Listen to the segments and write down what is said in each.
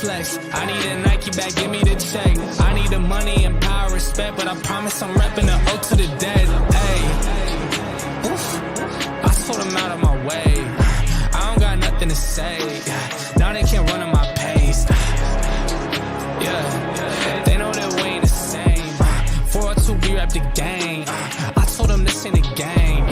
flex. I need a Nike bag, give me the check. I need the money and power, respect, but I promise I'm repping the O to the dead. Hey, oof, I sold them out of my way. I don't got nothing to say. Now they can't run at my pace. Yeah, they know that we ain't the same. 402, we rap the game. I told them this ain't a game.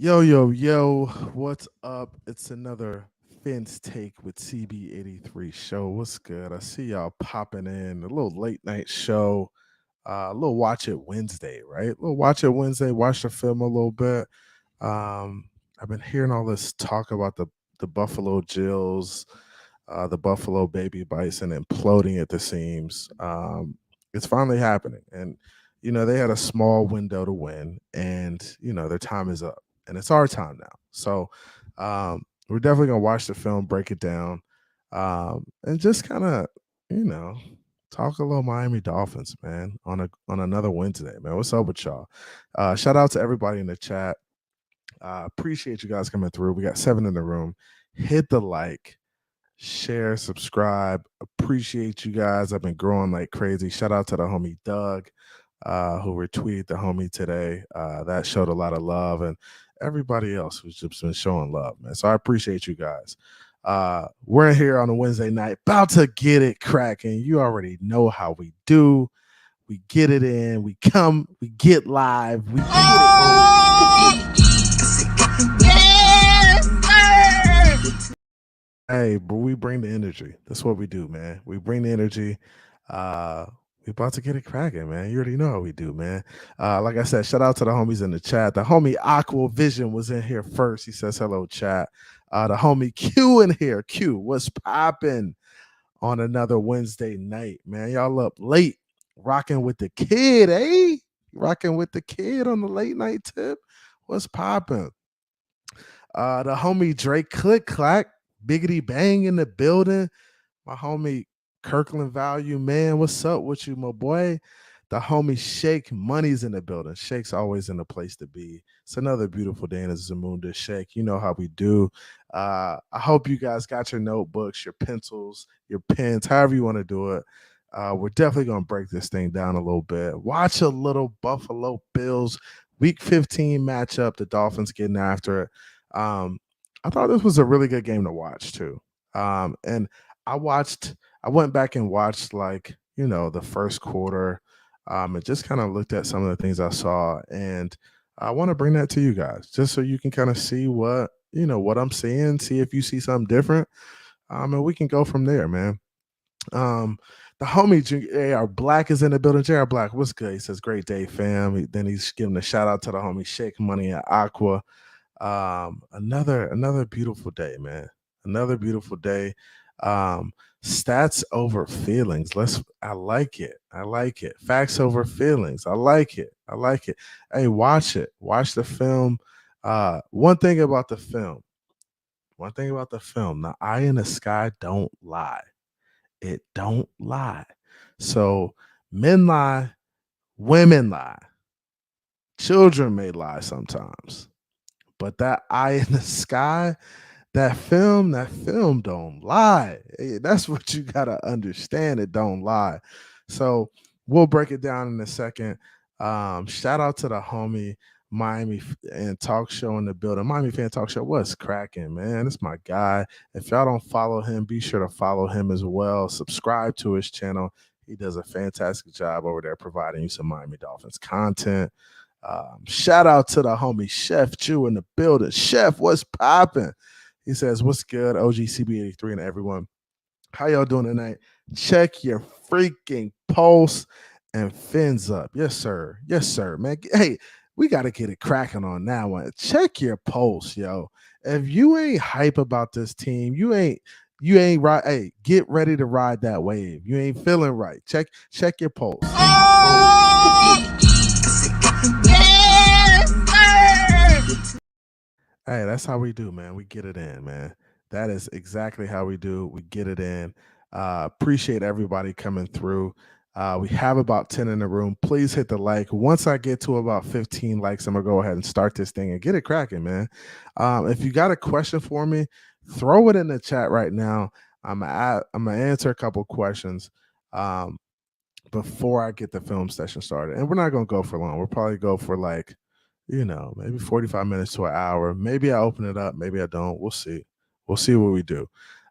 Yo, what's up? It's another Phins Take with CB83 show. What's good? I see y'all popping in. A little late night show. A little Watch It Wednesday, right? A little Watch It Wednesday. Watch the film a little bit. I've been hearing all this talk about the Buffalo Jills, the Buffalo Baby Bison imploding at the seams. It's finally happening. And, they had a small window to win, and, their time is up. And it's our time now. So we're definitely going to watch the film, break it down, and just kind of, talk a little Miami Dolphins, man, on another Wednesday, man. What's up with y'all? Shout out to everybody in the chat. Appreciate you guys coming through. We got 7 in the room. Hit the like, share, subscribe. Appreciate you guys. I've been growing like crazy. Shout out to the homie Doug, who retweeted the homie today. That showed a lot of love, and everybody else who's just been showing love, man. So I appreciate you guys. We're here on a Wednesday night, about to get it cracking. You already know how we do. We get it in, we come, we get live, we get it. Hey, but we bring the energy. That's what we do, man. We bring the energy. We about to get it cracking, man. You already know how we do, man. Like I said, shout out to the homies in the chat. The homie Aqua Vision was in here first. He says hello, chat. The homie Q in here. Q, what's popping on another Wednesday night, man? Y'all up late, rocking with the kid, eh? Rocking with the kid on the late night tip. What's popping? The homie Drake Click Clack, Biggity Bang in the building. My homie Kirkland Value, man, what's up with you, my boy? The homie Shake Money's in the building. Shake's always in the place to be. It's another beautiful day in the Zamunda. Shake, you know how we do. I hope you guys got your notebooks, your pencils, your pens, however you want to do it. We're definitely going to break this thing down a little bit. Watch a little Buffalo Bills Week 15 matchup. The Dolphins getting after it. I thought this was a really good game to watch, too. And I went back and watched, the first quarter, and just kind of looked at some of the things I saw. And I want to bring that to you guys just so you can kind of see what I'm seeing, see if you see something different. And we can go from there, man. The homie JR Black is in the building. JR Black, what's good? He says, great day, fam. Then he's giving a shout out to the homie Shake Money at Aqua. Another beautiful day, man. Another beautiful day. Stats over feelings. I like it. Facts over feelings. I like it. Hey, watch it. Watch the film. One thing about the film. The eye in the sky don't lie. It don't lie. So men lie, women lie. Children may lie sometimes. But that eye in the sky, that film don't lie. Hey, that's what you got to understand. It don't lie. So we'll break it down in a second. Shout out to the homie Miami and Talk Show in the building. Miami Fan Talk Show, what's cracking, man? It's my guy. If y'all don't follow him, be sure to follow him as well. Subscribe to his channel. He does a fantastic job over there providing you some Miami Dolphins content. Shout out to the homie Chef Jew in the building. Chef, what's popping? He says, what's good, OGCB83 and everyone? How y'all doing tonight? Check your freaking pulse and fins up. Yes, sir, man. Hey, we got to get it cracking on that one. Check your pulse, yo. If you ain't hype about this team, you ain't right. Hey, get ready to ride that wave. You ain't feeling right. Check your pulse. Hey, that's how we do, man. We get it in, man. That is exactly how we do. We get it in. Appreciate everybody coming through. We have about 10 in the room. Please hit the like. Once I get to about 15 likes, I'm going to go ahead and start this thing and get it cracking, man. If you got a question for me, throw it in the chat right now. I'm going to answer a couple questions before I get the film session started. And we're not going to go for long. We'll probably go for like, maybe 45 minutes to an hour. Maybe I open it up. Maybe I don't. We'll see. We'll see what we do.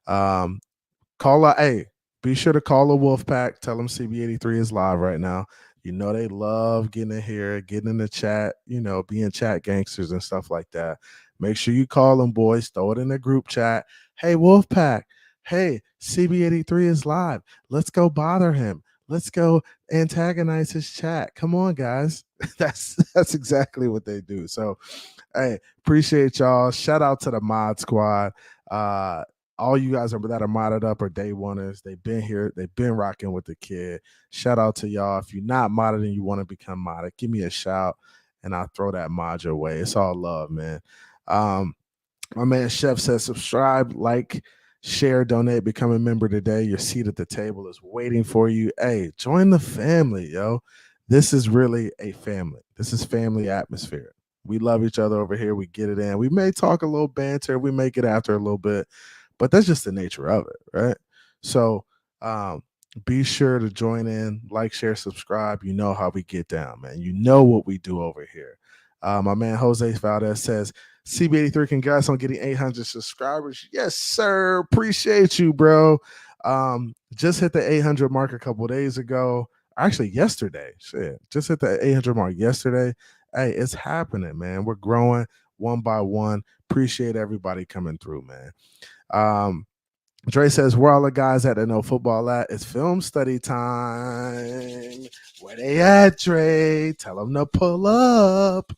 Call out. Hey, be sure to call the Wolf Pack. Tell them CB83 is live right now. They love getting in here, getting in the chat, being chat gangsters and stuff like that. Make sure you call them, boys. Throw it in the group chat. Hey, Wolf Pack. Hey, CB83 is live. Let's go bother him. Let's go antagonize his chat. Come on, guys. That's exactly what they do. So, hey, appreciate y'all. Shout out to the mod squad. All you guys that are modded up are day oneers. They've been here. They've been rocking with the kid. Shout out to y'all. If you're not modded and you want to become modded, give me a shout and I'll throw that mod your way. It's all love, man. My man Chef says subscribe, like, share, donate, become a member today. Your seat at the table is waiting for you. Hey, join the family, yo. This is really a family. This is family atmosphere. We love each other over here. We get it in. We may talk a little banter. We may get after a little bit, but that's just the nature of it, right? So be sure to join in, like, share, subscribe. You know how we get down, man. You know what we do over here. My man Jose Valdez says, CB83, congrats on getting 800 subscribers. Yes, sir. Appreciate you, bro. Just hit the 800 mark a couple days ago. Actually, yesterday. Shit. Just hit the 800 mark yesterday. Hey, it's happening, man. We're growing one by one. Appreciate everybody coming through, man. Dre says, where all the guys at that know football at? It's film study time. Where they at, Dre? Tell them to pull up.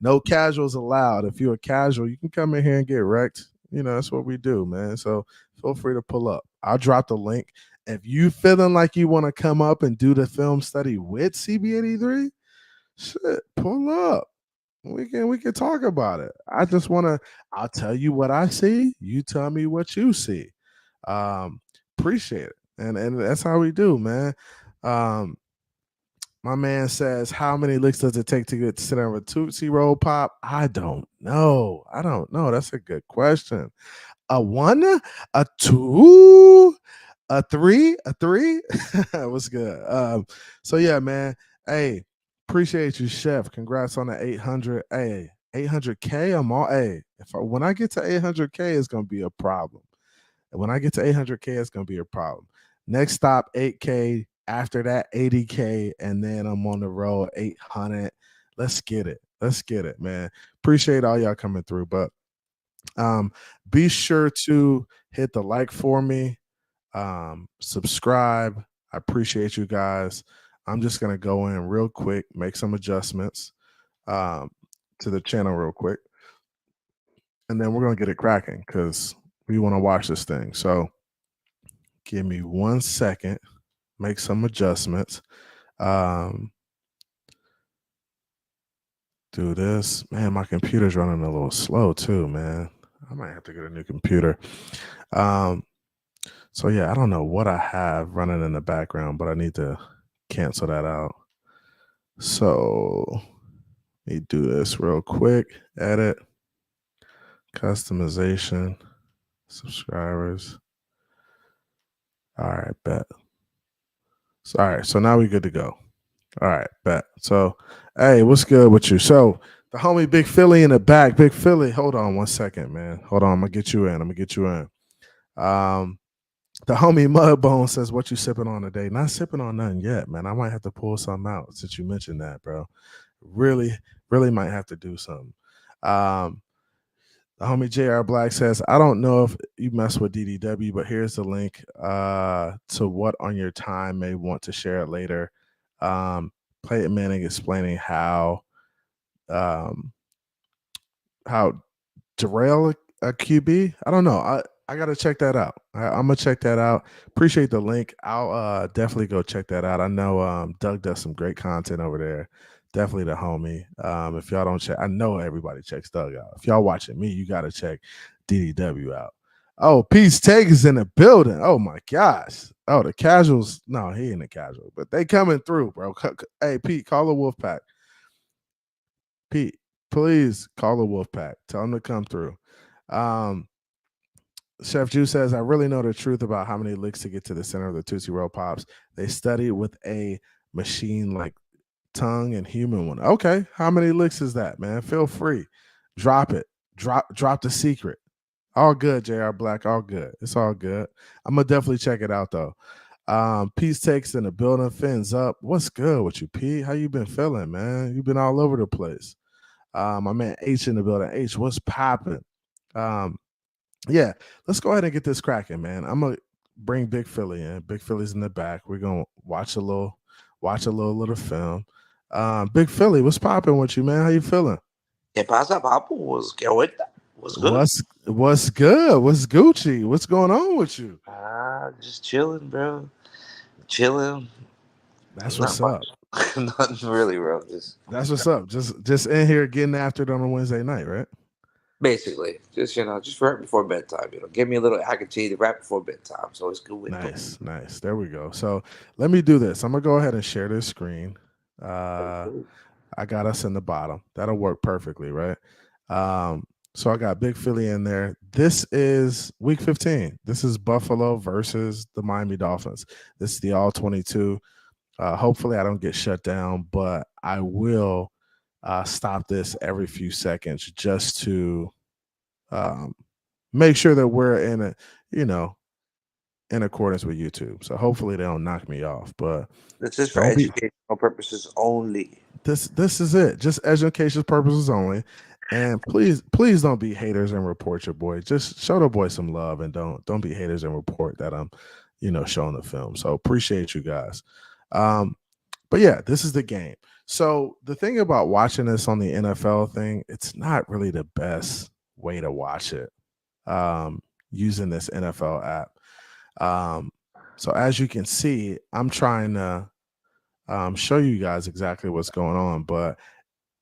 No casuals allowed. If you're a casual, you can come in here and get wrecked. That's what we do, man. So feel free to pull up. I'll drop the link. If you feeling like you want to come up and do the film study with CB83, shit, pull up. We can talk about it. I'll tell you what I see. You tell me what you see. Appreciate it. And that's how we do, man. My man says, how many licks does it take to get to sit down with Tootsie Roll Pop? I don't know. That's a good question. A 1, a 2, a 3, a 3. What's good? So yeah, man. Hey, appreciate you, Chef. Congrats on the 800. Hey, 800K. I'm all. Hey, when I get to 800K, it's gonna be a problem. And when I get to 800K, it's gonna be a problem. Next stop, 8K. After that, 80K, and then I'm on the road, 800. Let's get it. Let's get it, man. Appreciate all y'all coming through. But be sure to hit the like for me. Subscribe. I appreciate you guys. I'm just going to go in real quick, make some adjustments to the channel real quick. And then we're going to get it cracking because we want to watch this thing. So give me 1 second. Make some adjustments. Do this. Man, my computer's running a little slow too, man. I might have to get a new computer. So yeah, I don't know what I have running in the background, but I need to cancel that out. So let me do this real quick. Edit. Customization. Subscribers. All right, bet. All right, so now we're good to go. All right, bet. So, hey, what's good with you? So, the homie Big Philly in the back. Big Philly, hold on 1 second, man. Hold on, I'm going to get you in. The homie Mudbone says, what you sipping on today? Not sipping on nothing yet, man. I might have to pull something out since you mentioned that, bro. Really might have to do something. The homie JR Black says, I don't know if you mess with DDW, but here's the link to what on your time may want to share it later. Peyton Manning explaining how derail a QB. I don't know. I got to check that out. I'm going to check that out. Appreciate the link. I'll definitely go check that out. I know Doug does some great content over there. Definitely the homie. If y'all don't check, I know everybody checks Doug out. If y'all watching me, you got to check DDW out. Oh, Pete's Take is in the building. Oh my gosh. Oh, the casuals. No, he ain't a casual, but they coming through, bro. Hey, Pete, call the wolf pack. Pete, please call the wolf pack. Tell them to come through. Um, Chef Ju says, I really know the truth about how many licks to get to the center of the Tootsie Roll Pops. They study with a machine like tongue and human one. Okay, how many licks is that, man? Feel free. Drop it. Drop the secret. All good, JR Black. All good. It's all good. I'm gonna definitely check it out though. Peace takes in the building. Phins up. What's good with you, Pete? How you been feeling, man? You've been all over the place. My man H in the building. H, what's popping? Yeah, let's go ahead and get this cracking, man. I'm gonna bring Big Philly in. Big Philly's in the back. We're gonna watch a little film. Big Philly, what's popping with you, man? How you feeling? ¿Qué pasa, papu? What's good? What's good? What's Gucci? What's going on with you? Just chilling, bro. Chilling. That's Not what's up. much. Nothing really, bro. That's what's up. Just in here getting after it on a Wednesday night, right? Basically, just right before bedtime. Give me a little tea right before bedtime. So it's good with Nice. There we go. So let me do this. I'm gonna go ahead and share this screen. I got us in the bottom. That'll work perfectly, right? So I got Big Philly in there. This is week 15. This is Buffalo versus the Miami Dolphins. This is the all 22. Hopefully I don't get shut down, but I will stop this every few seconds just to make sure that we're in accordance with YouTube. So hopefully they don't knock me off. But this is for educational purposes only. This is it. Just educational purposes only. And please don't be haters and report your boy. Just show the boy some love and don't be haters and report that I'm, showing the film. So appreciate you guys. But yeah, this is the game. So the thing about watching this on the NFL thing, it's not really the best way to watch it using this NFL app. So as you can see, I'm trying to show you guys exactly what's going on, but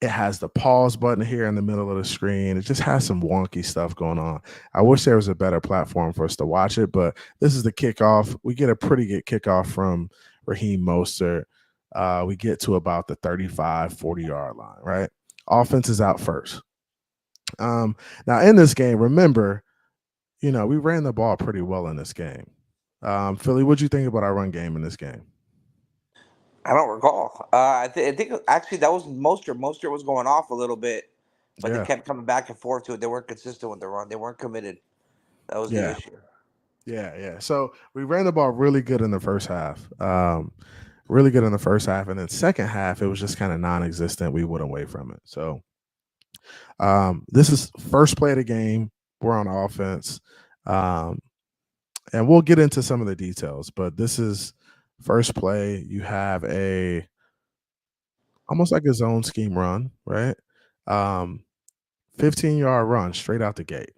it has the pause button here in the middle of the screen. It just has some wonky stuff going on. I wish there was a better platform for us to watch it, but this is the kickoff. We get a pretty good kickoff from Raheem Mostert. We get to about the 35, 40-yard line, right? Offense is out first. Now, in this game, remember, we ran the ball pretty well in this game. Philly, what'd you think about our run game in this game? I don't recall. I think actually that was Mostert. Mostert was going off a little bit, but they kept coming back and forth to it. They weren't consistent with the run. They weren't committed. That was the issue. Yeah. So we ran the ball really good in the first half. Really good in the first half. And then second half, it was just kind of non-existent. We went away from it. So this is first play of the game. We're on offense. And we'll get into some of the details, but this is first play. You have almost like a zone scheme run, right? 15-yard run straight out the gate,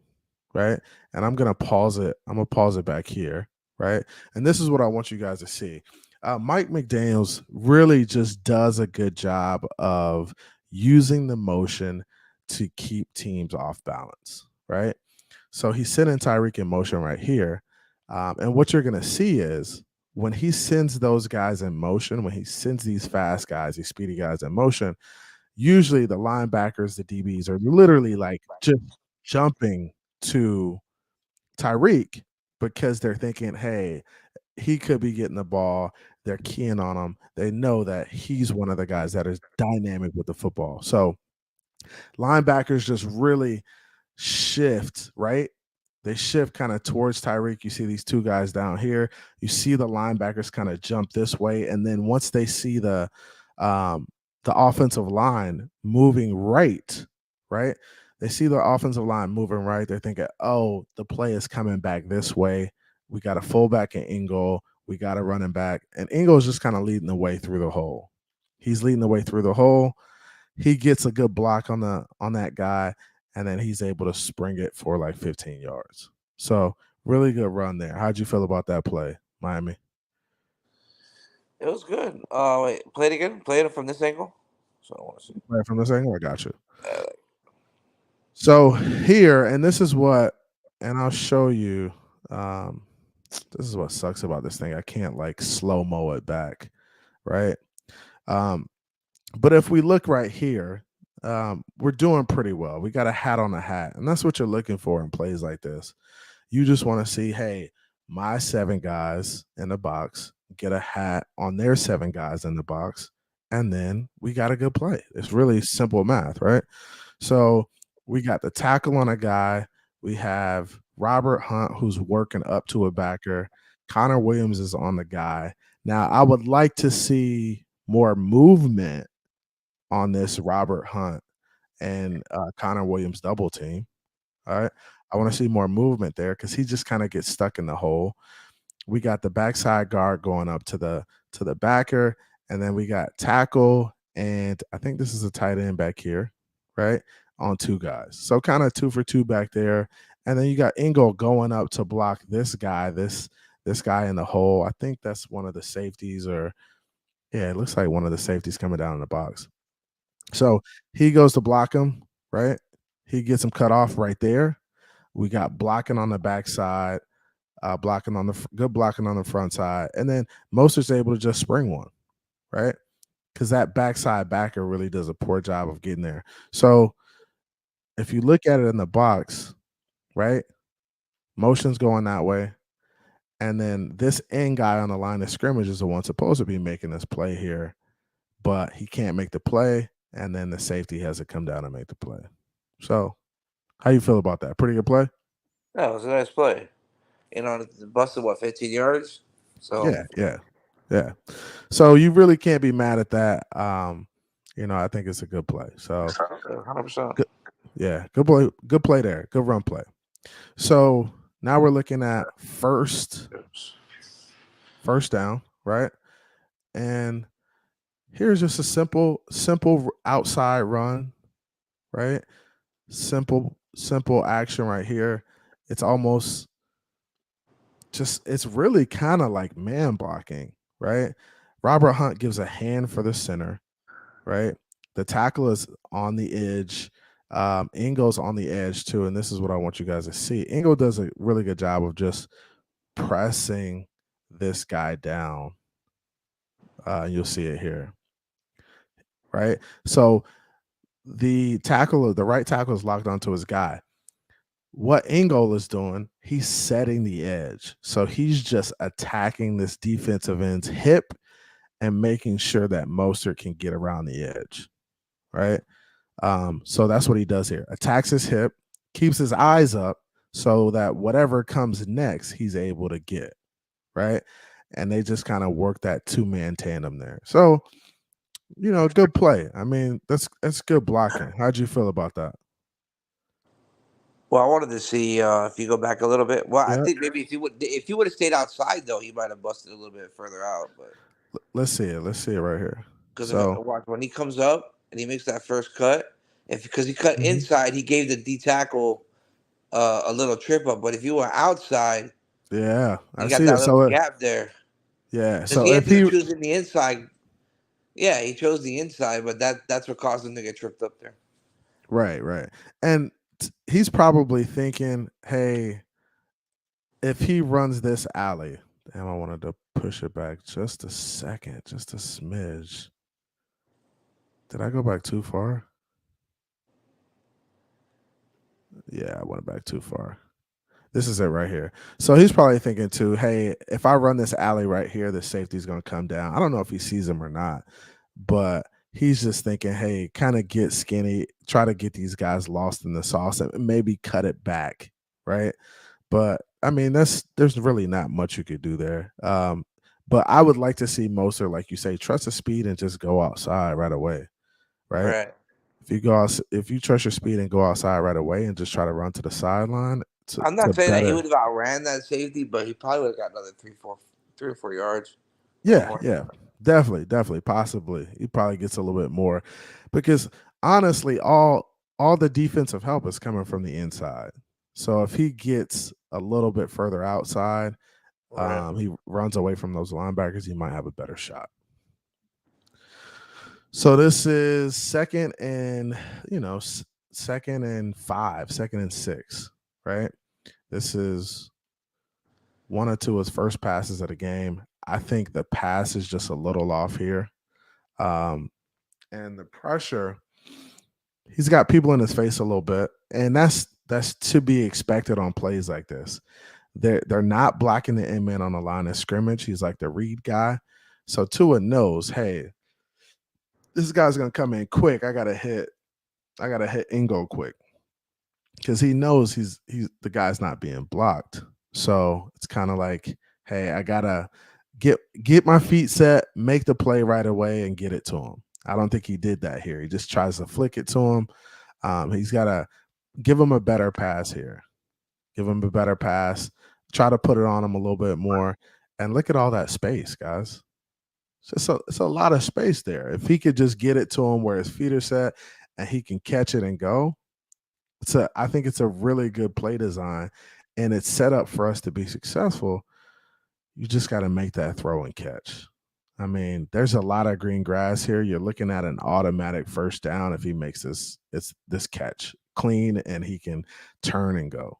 right? And I'm gonna pause it. I'm gonna pause it back here, right? And this is what I want you guys to see. Mike McDaniels really just does a good job of using the motion to keep teams off balance, right? So he's sending Tyreek in motion right here. And what you're going to see is when he sends those guys in motion, when he sends these fast guys, these speedy guys in motion, usually the linebackers, the DBs are literally like just jumping to Tyreek because they're thinking, hey, he could be getting the ball. They're keying on him. They know that he's one of the guys that is dynamic with the football. So linebackers just really shift, right? They shift kind of towards Tyreek. You see these two guys down here. You see the linebackers kind of jump this way, and then once they see the offensive line moving right, they see the offensive line moving right. They're thinking, oh, the play is coming back this way. We got a fullback in Ingle. We got a running back, and Ingle is just kind of leading the way through the hole. He's leading the way through the hole. He gets a good block on that guy. And then he's able to spring it for like 15 yards. So really good run there. How'd you feel about that play, Miami? It was good. Wait, play it again. Play it from this angle. So I want to see. Play it from this angle. I got you. So here, and this is what and I'll show you. This is what sucks about this thing. I can't like slow mo it back, right? Um, but if we look right here, we're doing pretty well. We got a hat on a hat, and that's what you're looking for in plays like this. You just want to see, hey, my 7 guys in the box get a hat on their 7 guys in the box, and then we got a good play. It's really simple math, right? So we got the tackle on a guy. We have Robert Hunt, who's working up to a backer. Connor Williams is on the guy. Now, I would like to see more movement on this Robert Hunt and Connor Williams double team. All right. I want to see more movement there because he just kind of gets stuck in the hole. We got the backside guard going up to the backer, and then we got tackle, and I think this is a tight end back here, right? On 2 guys. So kind of 2 for 2 back there. And then you got Ingle going up to block this guy, this guy in the hole. I think that's one of the safeties, or yeah, it looks like one of the safeties coming down in the box. So he goes to block him, right? He gets him cut off right there. We got blocking on the backside, blocking on the front side, and then Mostert's able to just spring one, right? Because that backside backer really does a poor job of getting there. So if you look at it in the box, right, motion's going that way, and then this end guy on the line of scrimmage is the one supposed to be making this play here, but he can't make the play, and then the safety has to come down and make the play. So how you feel about that? Pretty good play? Yeah, it was a nice play. It busted, 15 yards? So Yeah. So you really can't be mad at that. I think it's a good play. So 100%. Good play there. Good run play. So now we're looking at first down, right? And here's just a simple outside run, right? Simple action right here. It's almost it's really kind of like man blocking, right? Robert Hunt gives a hand for the center, right? The tackle is on the edge. Ingle's on the edge too, and this is what I want you guys to see. Ingle does a really good job of just pressing this guy down. You'll see it here, right? So the right tackle is locked onto his guy. What Ingle is doing, he's setting the edge. So he's just attacking this defensive end's hip and making sure that Mostert can get around the edge, right? So that's what he does here. Attacks his hip, keeps his eyes up so that whatever comes next, he's able to get, right? And they just kind of work that 2-man tandem there. So, good play. I mean, that's good blocking. How'd you feel about that? Well, I wanted to see if you go back a little bit. Well, I Yeah. think maybe if you would have stayed outside though, he might have busted a little bit further out. But Let's see it. Let's see it right here. because So watch when he comes up and he makes that first cut, because he cut inside, he gave the D tackle a little trip up. But if you were outside, yeah, I you got see that it. little So gap there. yeah, Because so he if ended he up choosing the inside. Yeah, he chose the inside, but that's what caused him to get tripped up there. right, and he's probably thinking, hey, if he runs this alley, damn, I wanted to push it back just a second, just a smidge. Did I go back too far? Yeah, I went back too far. This is it right here. So he's probably thinking too, hey, if I run this alley right here, the safety's going to come down. I don't know if he sees him or not, but he's just thinking, hey, kind of get skinny, try to get these guys lost in the sauce and maybe cut it back, right? But I mean, there's really not much you could do there. But I would like to see Moser, like you say, trust the speed and just go outside right away, right? Right. If you trust your speed and go outside right away and just try to run to the sideline I'm to not saying that he better. would have outran that safety, but he probably would have got another 3 or 4 yards. Yeah, definitely, possibly. He probably gets a little bit more because honestly, all the defensive help is coming from the inside. So if he gets a little bit further outside, Right. he runs away from those linebackers, he might have a better shot. So this is second and 5, second and 6, right? This is one or two of his first passes of the game. I think the pass is just a little off here. And the pressure, he's got people in his face a little bit, and that's to be expected on plays like this. They're not blocking the end man on the line of scrimmage. He's like the read guy. So Tua knows, hey, this guy's gonna come in quick. I gotta hit Ingo quick. Because he knows he's the guy's not being blocked. So it's kind of like, hey, I gotta get my feet set, make the play right away, and get it to him. I don't think he did that here. He just tries to flick it to him. He's got to give him a better pass here. Give him a better pass. Try to put it on him a little bit more. And look at all that space, guys. It's a lot of space there. If he could just get it to him where his feet are set and he can catch it and go, I think it's a really good play design, and it's set up for us to be successful. You just got to make that throw and catch. I mean, there's a lot of green grass here. You're looking at an automatic first down if he makes this catch clean and he can turn and go.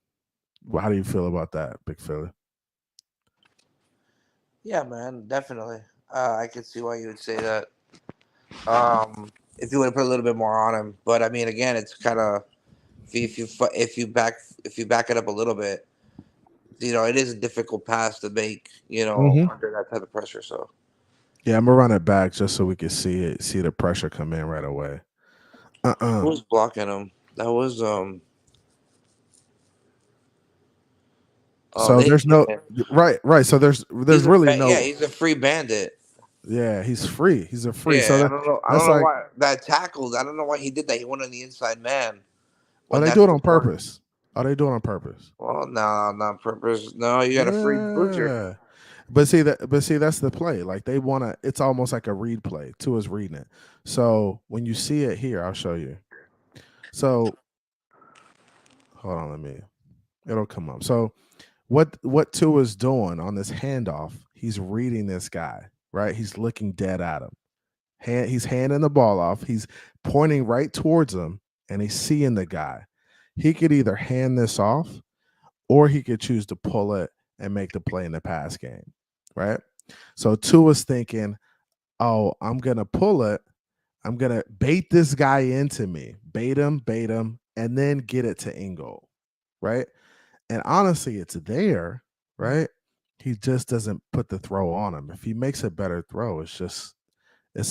Well, how do you feel about that, Big Philly? Yeah, man, definitely. I can see why you would say that. If you would have put a little bit more on him, but I mean, again, it's kind of if you back it up a little bit, it is a difficult pass to make, under that type of pressure. So. Yeah, I'm gonna run it back just so we can see the pressure come in right away. Who was blocking him? That was so there's no right. So there's really no. Yeah, he's a free bandit. Yeah, he's free. He's a free. Yeah, so I don't know why that tackled. I don't know why he did that. He went on the inside man. Are they doing it on purpose? Are they doing it on purpose? Well, no, not on purpose. No, you got a free butcher. But see that's the play. Like they want to. It's almost like a read play. Tua's reading it. So when you see it here, I'll show you. So hold on, it'll come up. So what Tua's doing on this handoff? He's reading this guy, right? He's looking dead at him. He's handing the ball off. He's pointing right towards him, and he's seeing the guy. He could either hand this off, or he could choose to pull it and make the play in the pass game, right? So Tua's thinking, oh, I'm going to pull it. I'm going to bait this guy into me, bait him, and then get it to Ingo, right? And honestly, it's there, right? He just doesn't put the throw on him. If he makes a better throw, it's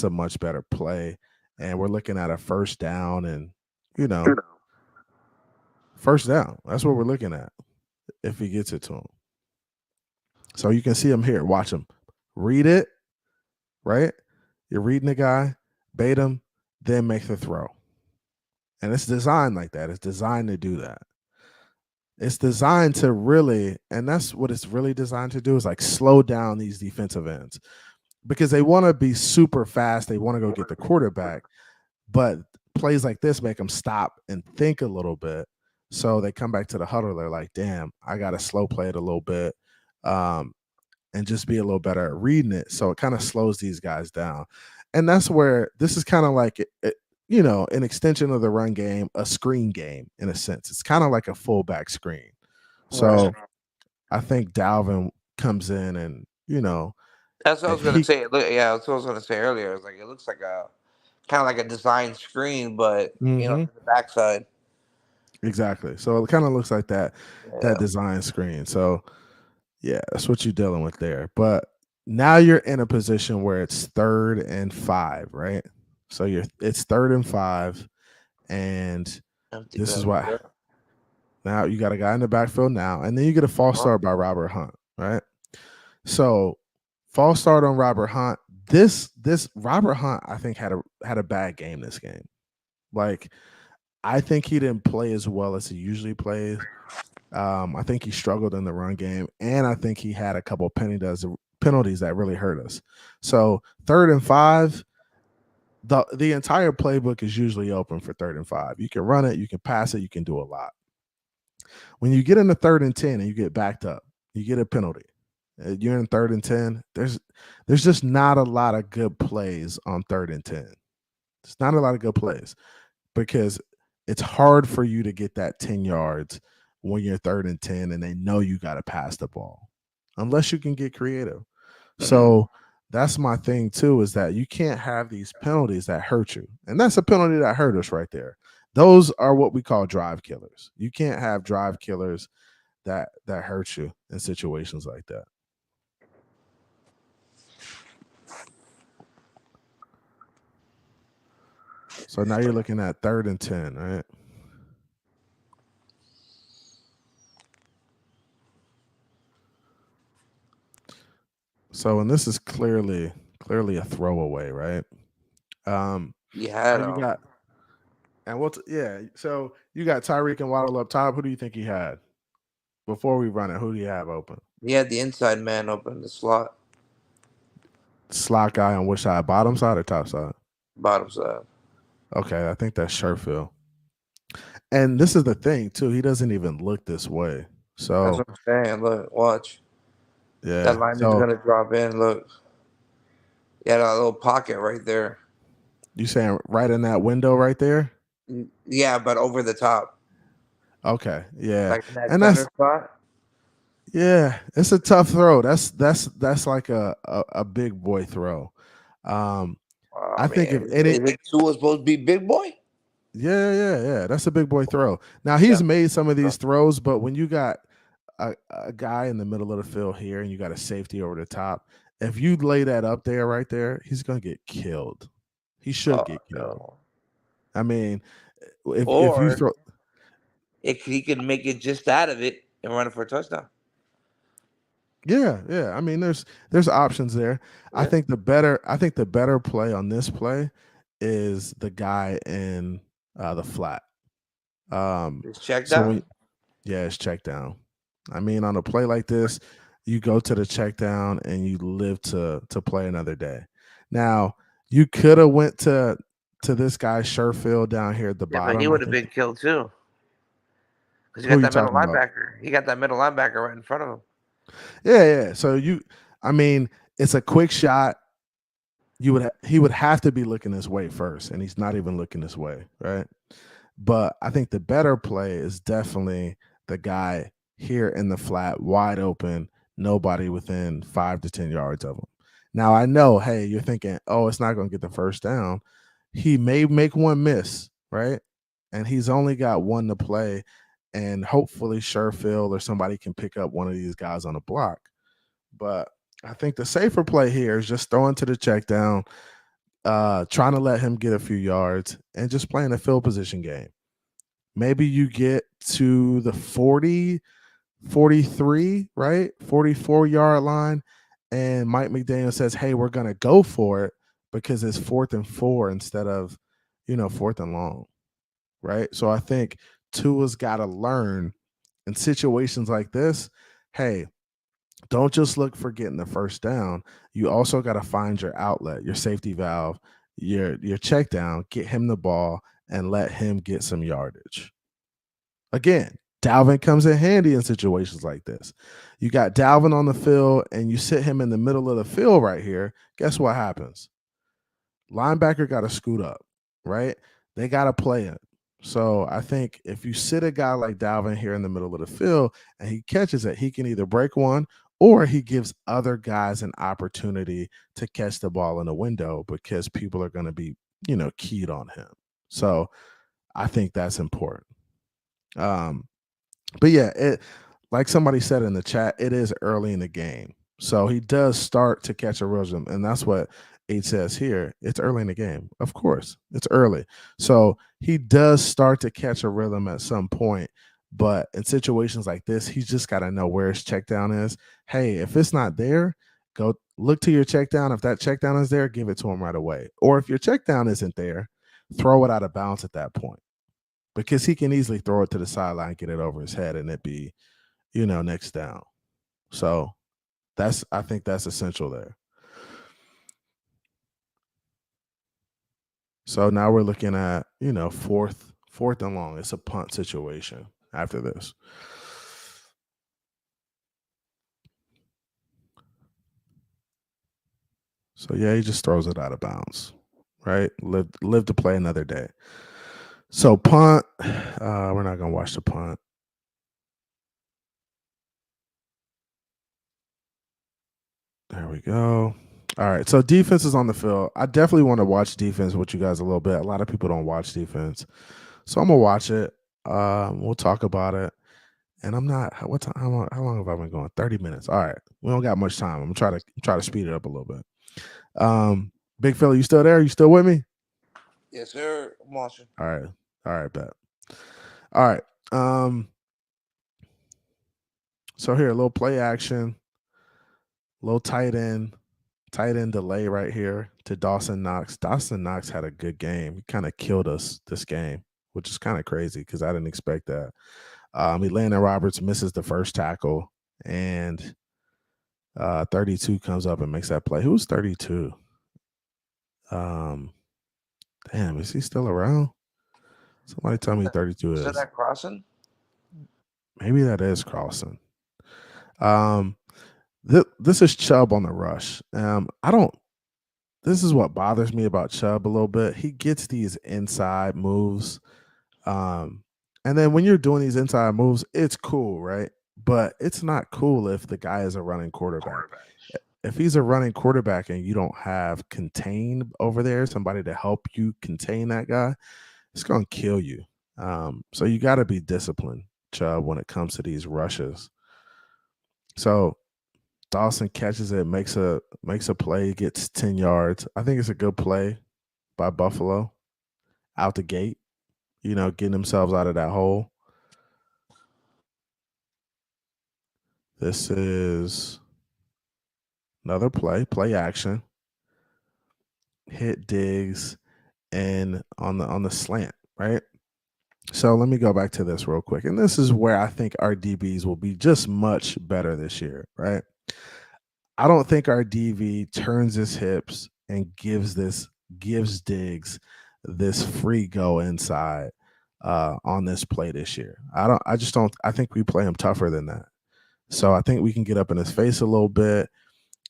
a much better play. And we're looking at a first down and, first down. That's what we're looking at if he gets it to him. So you can see him here. Watch him. Read it, right? You're reading the guy, bait him, then make the throw. And it's designed like that. It's designed to do that. It's designed to really, and that's what it's really designed to do, is like slow down these defensive ends. Because they want to be super fast. They want to go get the quarterback. But plays like this make them stop and think a little bit. So they come back to the huddle. They're like, damn, I got to slow play it a little bit and just be a little better at reading it. So it kind of slows these guys down. And that's where this is kind of like, an extension of the run game, a screen game in a sense. It's kind of like a fullback screen. So I think Dalvin comes in and, That's what I was going to say. Yeah, that's what I was going to say earlier. It's like it looks like a kind of like a design screen, but to the backside. Exactly. So it kind of looks like that design screen. So yeah, that's what you're dealing with there. But now you're in a position where it's 3rd and 5, right? So it's 3rd and 5, and this is why. Now you got a guy in the backfield now, and then you get a false start by Robert Hunt, right? So false start on Robert Hunt. This Robert Hunt, I think, had a bad game this game. Like, I think he didn't play as well as he usually plays. I think he struggled in the run game, and I think he had a couple of penalties that really hurt us. So 3rd and 5, the entire playbook is usually open for 3rd and 5. You can run it, you can pass it, you can do a lot. When you get into 3rd and 10 and you get backed up, you get a penalty. You're in 3rd and 10. There's just not a lot of good plays on 3rd and 10. There's not a lot of good plays because it's hard for you to get that 10 yards when you're 3rd and 10 and they know you got to pass the ball, unless you can get creative. So that's my thing too, is that you can't have these penalties that hurt you. And that's a penalty that hurt us right there. Those are what we call drive killers. You can't have drive killers that hurt you in situations like that. So now you're looking at 3rd and 10, right? So, and this is clearly a throwaway, right? Yeah, you got, and so you got Tyreek and Waddle up top. Who do you think he had before we run it? Who do you have open? he had the inside man open, the slot, Slot guy on which side? Bottom side or top side? bottom side. Okay, I think that's Sherfield. And this is the thing too. He doesn't even look this way. So That's what I'm saying. Look, watch. yeah. That lineman's gonna drop in. Look, he had a little pocket right there. You saying right in that window right there? Yeah, but over the top. Okay, yeah, Like in that and center spot. yeah, it's a tough throw. That's like a big boy throw. I think if any, is it Tua supposed to be big boy? yeah, that's a big boy throw. Now he's made some of these throws, but when you got a guy in the middle of the field here and you got a safety over the top, if you lay that up there right there, he's gonna get killed. He should get killed. No. I mean, if you throw, he can make it just out of it and run it for a touchdown. Yeah. I mean, there's options there. Yeah. I think the better play on this play is the guy in the flat. It's check down. It's check down. I mean, on a play like this, you go to the check down and you live to play another day. Now, you could have went to this guy Sherfield down here at the bottom. But he would have been killed too. Because he got that middle linebacker. He got that middle linebacker right in front of him. Yeah. So I mean, it's a quick shot. He would have to be looking this way first, and he's not even looking this way, right? But I think the better play is definitely the guy here in the flat, wide open, nobody within 5 to 10 yards of him. Now I know, hey, you're thinking, oh, it's not going to get the first down. He may make one miss, right? And he's only got one to play. And hopefully Sherfield or somebody can pick up one of these guys on a block. But I think the safer play here is just throwing to the check down, trying to let him get a few yards, and just playing a field position game. Maybe you get to the 40, 43, right? 44-yard line, and Mike McDaniel says, hey, we're going to go for it because it's 4th and 4 instead of, 4th and long, right? So I think Tua's got to learn in situations like this, hey, don't just look for getting the first down. You also got to find your outlet, your safety valve, your check down, get him the ball, and let him get some yardage. Again, Dalvin comes in handy in situations like this. You got Dalvin on the field, and you sit him in the middle of the field right here. Guess what happens? Linebacker got to scoot up, right? They got to play it. So I think if you sit a guy like Dalvin here in the middle of the field and he catches it, he can either break one or he gives other guys an opportunity to catch the ball in a window because people are going to be, keyed on him. So I think that's important. But yeah, like somebody said in the chat, it is early in the game. So he does start to catch a rhythm, and that's what H says here. It's early in the game. Of course, it's early. So he does start to catch a rhythm at some point, but in situations like this, he's just got to know where his check down is. Hey, if it's not there, go look to your check down. If that check down is there, give it to him right away. Or if your check down isn't there, throw it out of bounds at that point, because he can easily throw it to the sideline, get it over his head, and it be, next down. So I think that's essential there. So now we're looking at, fourth and long. It's a punt situation after this. So yeah, he just throws it out of bounds, right? Live to play another day. So punt, we're not gonna watch the punt. There we go. All right. So defense is on the field. I definitely want to watch defense with you guys a little bit. A lot of people don't watch defense. So I'm gonna watch it. We'll talk about it. And I'm not what time how long have I been going? 30 minutes. All right. We don't got much time. I'm gonna try to speed it up a little bit. Big fella, you still there? You still with me? Yes, sir. I'm watching. All right. All right, bet. All right. So here, a little play action, little tight end delay right here to Dawson Knox. Dawson Knox had a good game. He kind of killed us this game, which is kind of crazy because I didn't expect that. Landon Roberts misses the first tackle, and 32 comes up and makes that play. Who's 32? Damn, is he still around? Somebody tell me 32 is. Is that crossing? Maybe that is crossing. This is Chubb on the rush. This is what bothers me about Chubb a little bit. He gets these inside moves. And then when you're doing these inside moves, it's cool, right? But it's not cool if the guy is a running quarterback. If he's a running quarterback and you don't have contain over there, somebody to help you contain that guy, it's going to kill you. So you got to be disciplined, Chubb, when it comes to these rushes. So Dawson catches it, makes a play, gets 10 yards. I think it's a good play by Buffalo out the gate, getting themselves out of that hole. This is another play action. Hit Diggs and on the slant, right? So let me go back to this real quick. And this is where I think our DBs will be just much better this year, right? I don't think our DV turns his hips and gives Diggs this free go inside on this play this year. I think we play him tougher than that. So I think we can get up in his face a little bit.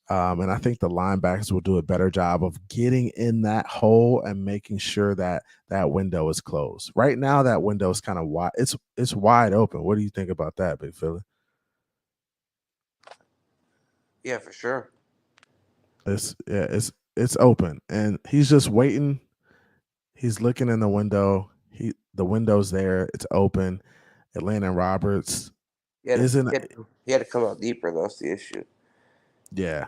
And I think the linebackers will do a better job of getting in that hole and making sure that that window is closed. Right now, that window is kind of wide. It's wide open. What do you think about that, Big Philly? Yeah, for sure. It's open, and he's just waiting. He's looking in the window. The window's there. It's open. Landon Roberts He had to come out deeper. That's the issue. Yeah.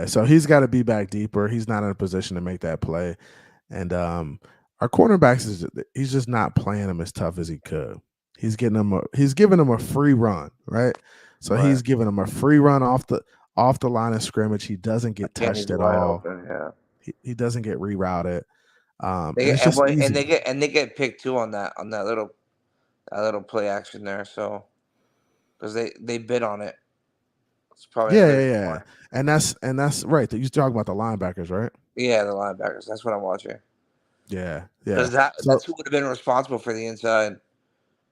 So he's got to be back deeper. He's not in a position to make that play, and our cornerbacks he's just not playing him as tough as he could. He's giving him a free run, right? So he's giving him a free run off the line of scrimmage. He doesn't get touched at all. Open, yeah. He doesn't get rerouted. They get picked too on that little play action there. So because they bid on it. It's probably yeah. And that's right. You're talking about the linebackers, right? Yeah, the linebackers. That's what I'm watching. Yeah. Because that's who would have been responsible for the inside.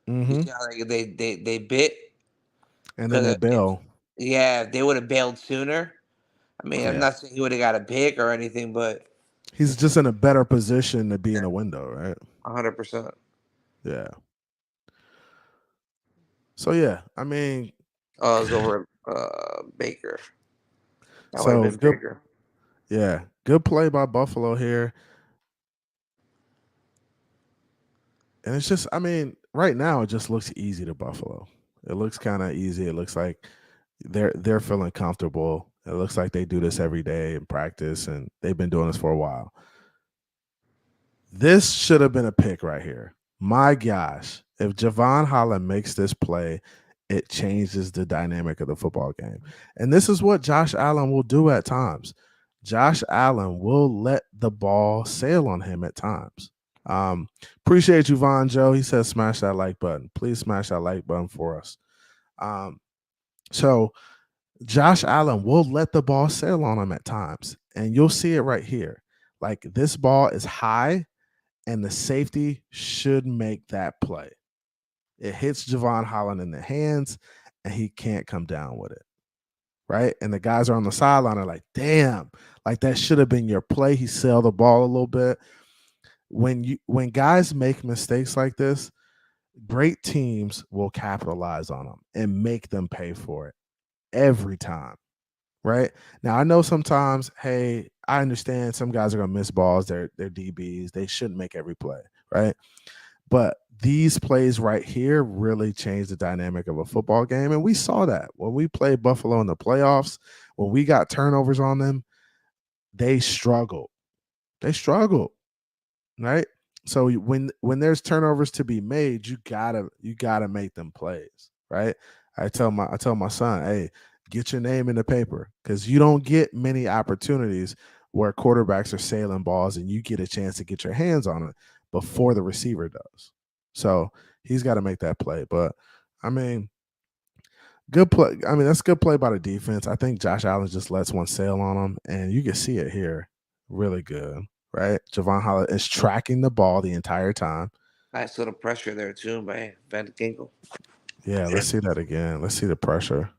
Mm-hmm. You see how they bit, and then they bail. Yeah, if they would have bailed sooner. I mean, I'm not saying he would have got a pick or anything, but he's just in a better position to be in a window, right? 100%. Yeah. So yeah, I mean, it was over Baker. That would have been good, Baker. Yeah, good play by Buffalo here. And it's just, I mean, right now it just looks easy to Buffalo. It looks kind of easy. It looks like they're feeling comfortable. It looks like they do this every day in practice, and they've been doing this for a while. This should have been a pick right here. My gosh, if Javon Holland makes this play, it changes the dynamic of the football game. And this is what Josh Allen will do at times. Josh Allen will let the ball sail on him at times. Appreciate you, Von Joe. He says smash that like button. Please smash that like button for us. So Josh Allen will let the ball sail on him at times. And you'll see it right here. Like this ball is high, and the safety should make that play. It hits Javon Holland in the hands, and he can't come down with it. Right? And the guys are on the sideline are like, damn, like that should have been your play. He sailed the ball a little bit. When guys make mistakes like this, great teams will capitalize on them and make them pay for it every time. right? Now I know sometimes, hey, I understand some guys are gonna miss balls. They're DBs. They shouldn't make every play, right? But these plays right here really change the dynamic of a football game. And we saw that when we played Buffalo in the playoffs, when we got turnovers on them, they struggled. They struggled, right? So when there's turnovers to be made, you gotta make them plays, right? I tell my son, hey, get your name in the paper because you don't get many opportunities where quarterbacks are sailing balls and you get a chance to get your hands on it before the receiver does. So he's got to make that play. But I mean, good play. I mean, that's good play by the defense. I think Josh Allen just lets one sail on him, and you can see it here. Really good, right? Javon Holland is tracking the ball the entire time. Nice little pressure there too by Van Ginkel. Yeah, let's see that again. Let's see the pressure.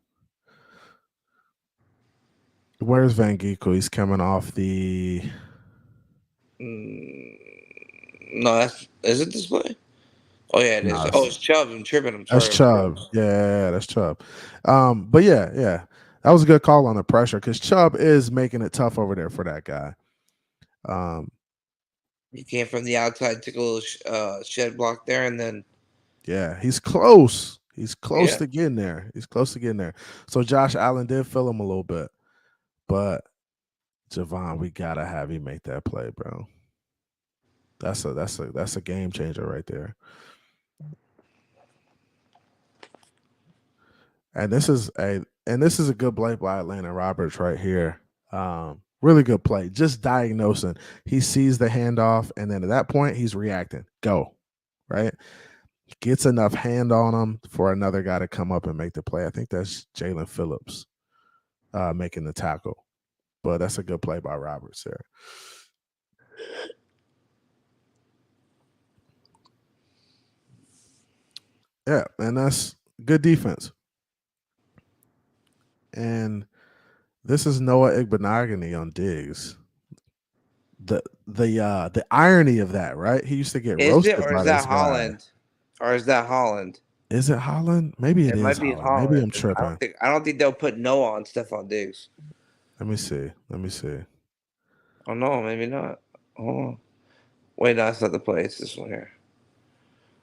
Where's Van Ginkel? He's coming off the. No, is it this play? Oh yeah, it is. No, Oh, it's Chubb. I'm tripping. I'm that's sorry. Chubb. Yeah, that's Chubb. But yeah, that was a good call on the pressure because Chubb is making it tough over there for that guy. He came from the outside, took a little shed block there, and then Yeah, he's close. He's close yeah, to getting there. He's close to getting there. So Josh Allen did fill him a little bit, but Javon, we gotta have him make that play, bro. That's a game changer right there. And this is a good play by Atlanta Roberts right here. Really good play. Just diagnosing. He sees the handoff, and then at that point, he's reacting. Go, right? Gets enough hand on him for another guy to come up and make the play. I think that's Jalen Phillips making the tackle. But that's a good play by Roberts there. Yeah, and that's good defense. And this is Noah Igbenogany on Diggs. The irony of that, right? He used to get is it roasted or by is that this guy. Holland? Or is that Holland? Is it Holland? Maybe it It is might be Holland. Maybe Holland. I'm tripping. I don't think they'll put Noah on Stephon Diggs. Let me see. Let me see. Oh no, maybe not. Hold on. Wait, no, that's not the play. It's this one here.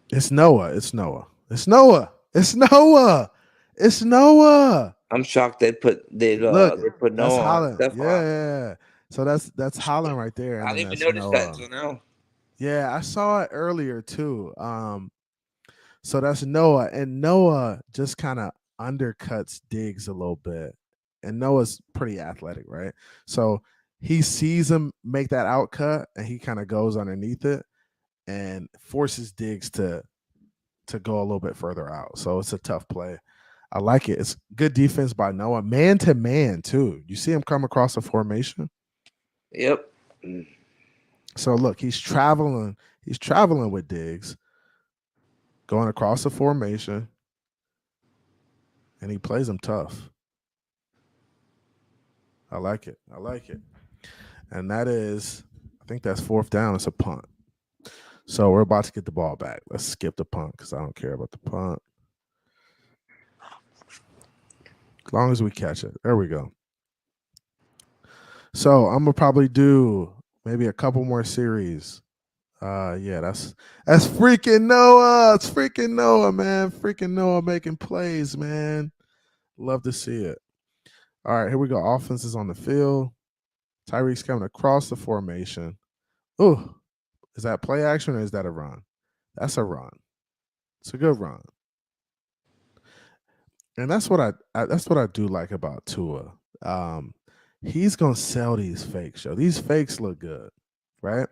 It's Noah. It's Noah. It's Noah. It's Noah. It's Noah. I'm shocked Look, they put that's Noah on Holland. Stephon. Yeah. So that's Holland right there, and I then didn't even that's notice that Noah. until now. Yeah, I saw it earlier too. So that's Noah, and Noah just kind of undercuts Diggs a little bit, and Noah's pretty athletic, right? So he sees him make that outcut, and he kind of goes underneath it and forces Diggs to go a little bit further out. So it's a tough play. I like it. It's good defense by Noah, man to man too. You see him come across a formation. Yep. So look, he's traveling. He's traveling with Diggs, going across the formation, and he plays him tough. I like it. I like it. And that is, I think that's fourth down. It's a punt. So we're about to get the ball back. Let's skip the punt because I don't care about the punt. As long as we catch it. There we go. So I'm gonna probably do maybe a couple more series. Yeah, that's freaking Noah. It's freaking Noah, man. Freaking Noah making plays, man. Love to see it. All right, here we go. Offense is on the field. Tyreek's coming across the formation. Oh, is that play action or is that a run? That's a run. It's a good run. And that's what I do like about Tua. He's gonna sell these fakes, yo. These fakes look good, right?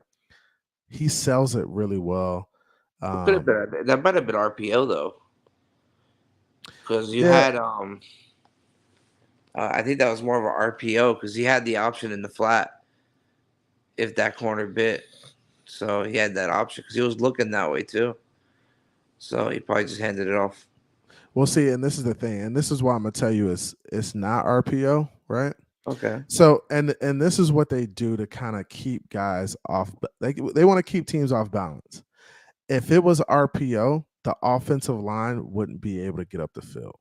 He sells it really well. That might have been RPO though, because you Yeah, had I think that was more of an RPO because he had the option in the flat if that corner bit, so he had that option because he was looking that way too. So he probably just handed it off. we'll see. And this is the thing, and this is why I'm gonna tell you it's not RPO, right? Okay. So and this is what they do to kind of keep guys off. They want to keep teams off balance. If it was RPO, the offensive line wouldn't be able to get up the field.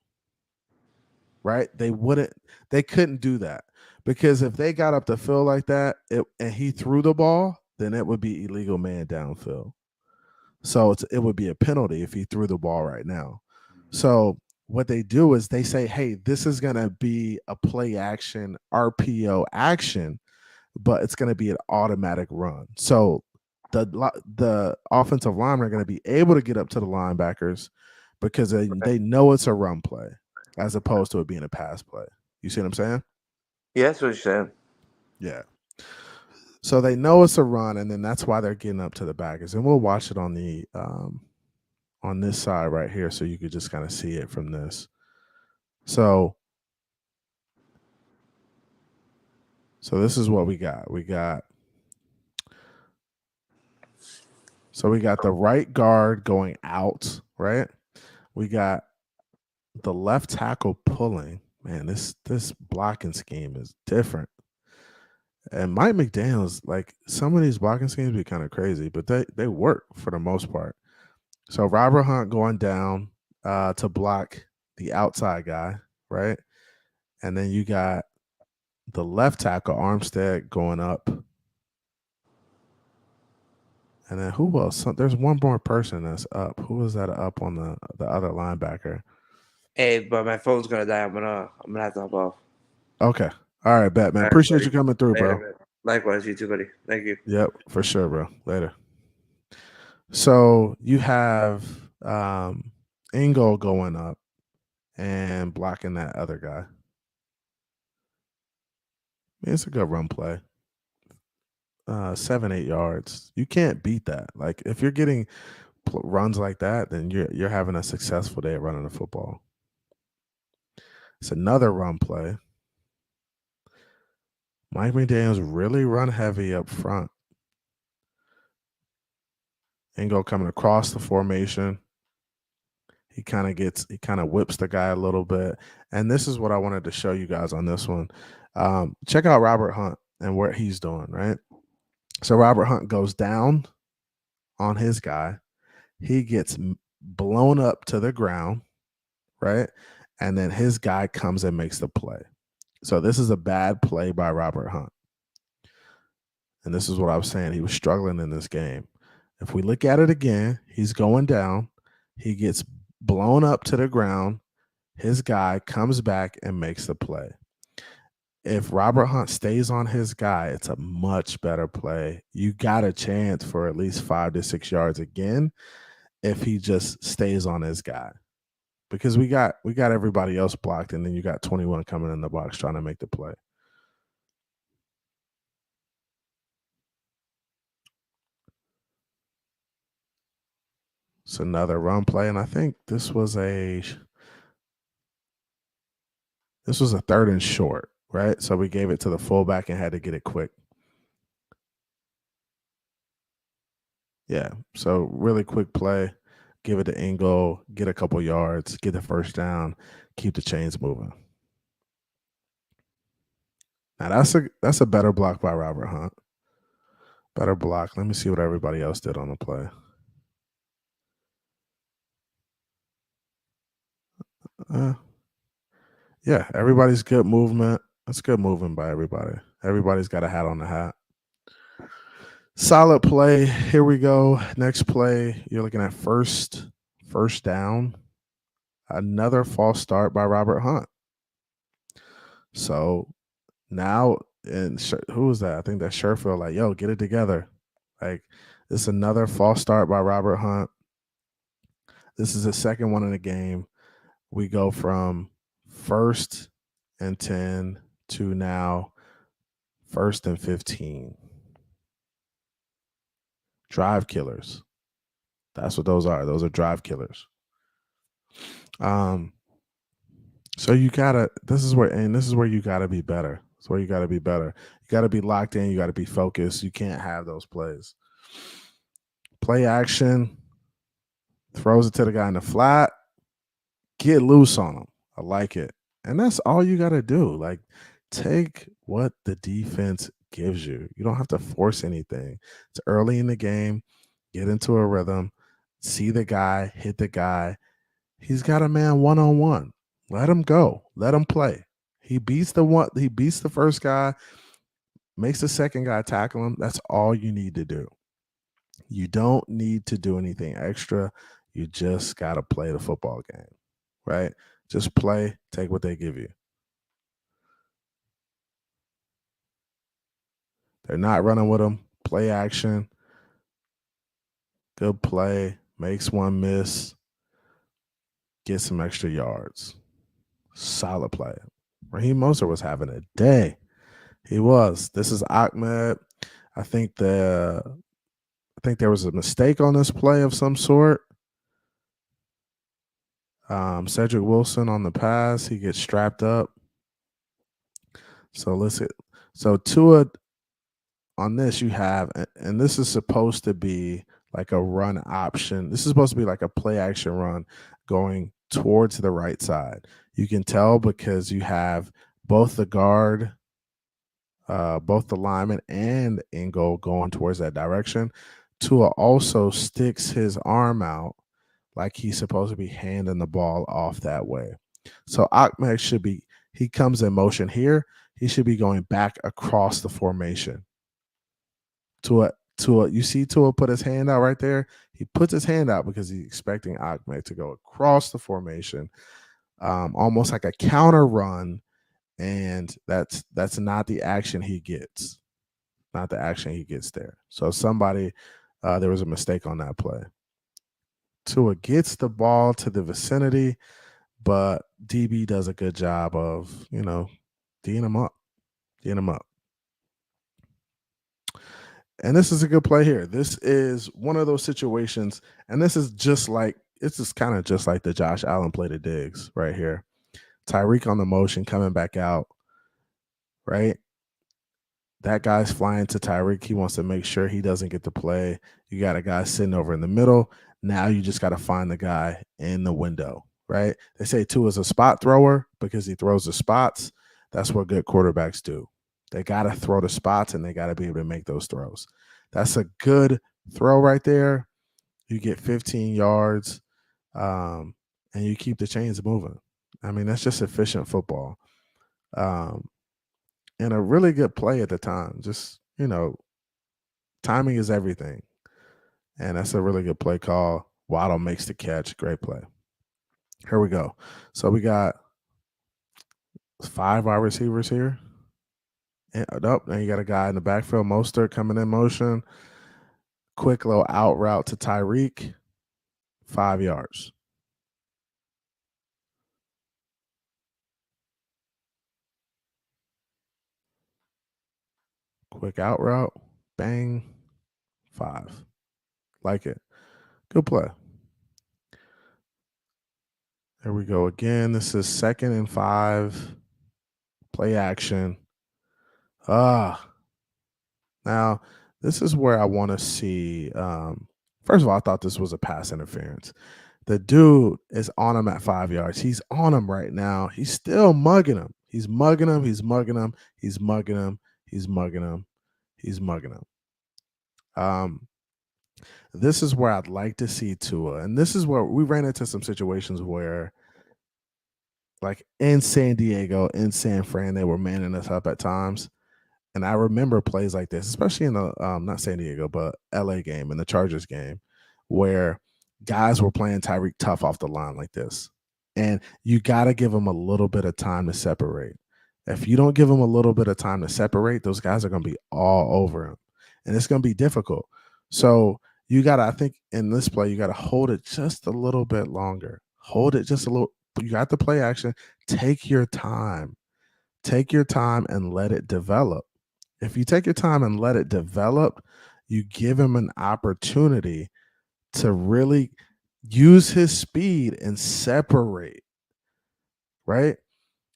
right? They couldn't do that, because if they got up the field like that and he threw the ball, then it would be illegal man downfield. So it would be a penalty if he threw the ball right now. So what they do is they say, hey, this is going to be a play action RPO action, but it's going to be an automatic run. So the offensive linemen are going to be able to get up to the linebackers because they know it's a run play as opposed to it being a pass play. You see what I'm saying? Yeah, that's what you're saying. Yeah. So they know it's a run, and then that's why they're getting up to the backers. And we'll watch it on the on this side right here, so you could just kind of see it from this. So this is what we got. We got the right guard going out, right? We got the left tackle pulling. Man, this blocking scheme is different. And Mike McDaniel's, like, some of these blocking schemes be kind of crazy, but they work for the most part. So Robert Hunt going down to block the outside guy, right? And then you got the left tackle Armstead going up. And then who else? There's one more person that's up. Who is that up on the other linebacker? Hey, but my phone's gonna die. I'm gonna have to hop off. Okay. All right, bet, man. All right, Appreciate buddy. you coming through, Later, bro. man. Likewise, you too, buddy. Thank you. Yep, for sure, bro. Later. So you have Ingo going up and blocking that other guy. Man, it's a good run play. 7-8 yards. You can't beat that. Like, if you're getting runs like that, then you're having a successful day at running the football. It's another run play. Mike McDaniel's really run heavy up front. Ingo coming across the formation. He kind of whips the guy a little bit. And this is what I wanted to show you guys on this one. Check out Robert Hunt and what he's doing, right? So Robert Hunt goes down on his guy. He gets blown up to the ground, right? And then his guy comes and makes the play. So this is a bad play by Robert Hunt. And this is what I was saying. He was struggling in this game. If we look at it again, he's going down. He gets blown up to the ground. His guy comes back and makes the play. If Robert Hunt stays on his guy, it's a much better play. You got a chance for at least 5 to 6 yards again if he just stays on his guy. Because we got everybody else blocked, and then you got 21 coming in the box trying to make the play. It's another run play, and I think this was a 3rd and short, right? So we gave it to the fullback and had to get it quick. Yeah, so really quick play. Give it to Ingo, get a couple yards, get the first down, keep the chains moving. Now that's a better block by Robert Hunt. Better block. Let me see what everybody else did on the play. Yeah, everybody's good movement. That's good movement by everybody. Everybody's got a hat on the hat. Solid play. Here we go. Next play. You're looking at first down. Another false start by Robert Hunt. So now, and who was that? I think that's Sherfield. Like, yo, get it together. Like, this is another false start by Robert Hunt. This is the second one in the game. We go from 1st and 10 to now 1st and 15. Drive killers. That's what those are. Those are drive killers. So you gotta. This is where you gotta be better. That's where you gotta be better. You gotta be locked in. You gotta be focused. You can't have those plays. Play action. Throws it to the guy in the flat. Get loose on him. I like it. And that's all you gotta do. Like, take what the defense gives you. You don't have to force anything. It's early in the game. Get into a rhythm. See the guy. Hit the guy. He's got a man one-on-one. Let him go. Let him play. He beats the first guy, makes the second guy tackle him. That's all you need to do. You don't need to do anything extra. You just got to play the football game, right? Just play, take what they give you. They're not running with him. Play action. Good play. Makes one miss. Get some extra yards. Solid play. Raheem Mostert was having a day. He was. This is Ahmed. I think there was a mistake on this play of some sort. Cedric Wilson on the pass. He gets strapped up. So Tua on this you have, and this is supposed to be like a run option. This is supposed to be like a play action run going towards the right side. You can tell because you have both the guard, both the lineman and Ingo going towards that direction. Tua also sticks his arm out like he's supposed to be handing the ball off that way. So Ahmed he comes in motion here. He should be going back across the formation. Tua, you see Tua put his hand out right there. He puts his hand out because he's expecting Ahmed to go across the formation, almost like a counter run, and that's not the action he gets. Not the action he gets there. So there was a mistake on that play. Tua gets the ball to the vicinity, but DB does a good job of, D'ing him up. And this is a good play here. This is one of those situations, and this is kind of just like the Josh Allen play to Diggs right here. Tyreek on the motion coming back out, right? That guy's flying to Tyreek. He wants to make sure he doesn't get the play. You got a guy sitting over in the middle. Now you just got to find the guy in the window, right? They say Tua is a spot thrower because he throws the spots. That's what good quarterbacks do. They got to throw the spots, and they got to be able to make those throws. That's a good throw right there. You get 15 yards, and you keep the chains moving. I mean, that's just efficient football. And a really good play at the time. Just, timing is everything. And that's a really good play call. Waddle makes the catch. Great play. Here we go. So we got 5 wide receivers here. And now you got a guy in the backfield, Mostert coming in motion. Quick little out route to Tyreek. 5 yards. Quick out route. Bang. 5. Like it. Good play. Here we go again. This is 2nd and 5. Play action. Now, this is where I want to see. First of all, I thought this was a pass interference. The dude is on him at 5 yards. He's on him right now. He's still mugging him. He's mugging him. He's mugging him. He's mugging him. He's mugging him. He's mugging him. This is where I'd like to see Tua. And this is where we ran into some situations where, like in San Diego, in San Fran, they were manning us up at times. And I remember plays like this, especially in the not San Diego, but LA game, in the Chargers game, where guys were playing Tyreek tough off the line like this. And you got to give them a little bit of time to separate. If you don't give them a little bit of time to separate, those guys are going to be all over him. And it's going to be difficult. So you got to, I think in this play, you got to hold it just a little bit longer. Hold it just a little. You got the play action. Take your time. Take your time and let it develop. If you take your time and let it develop, you give him an opportunity to really use his speed and separate, right?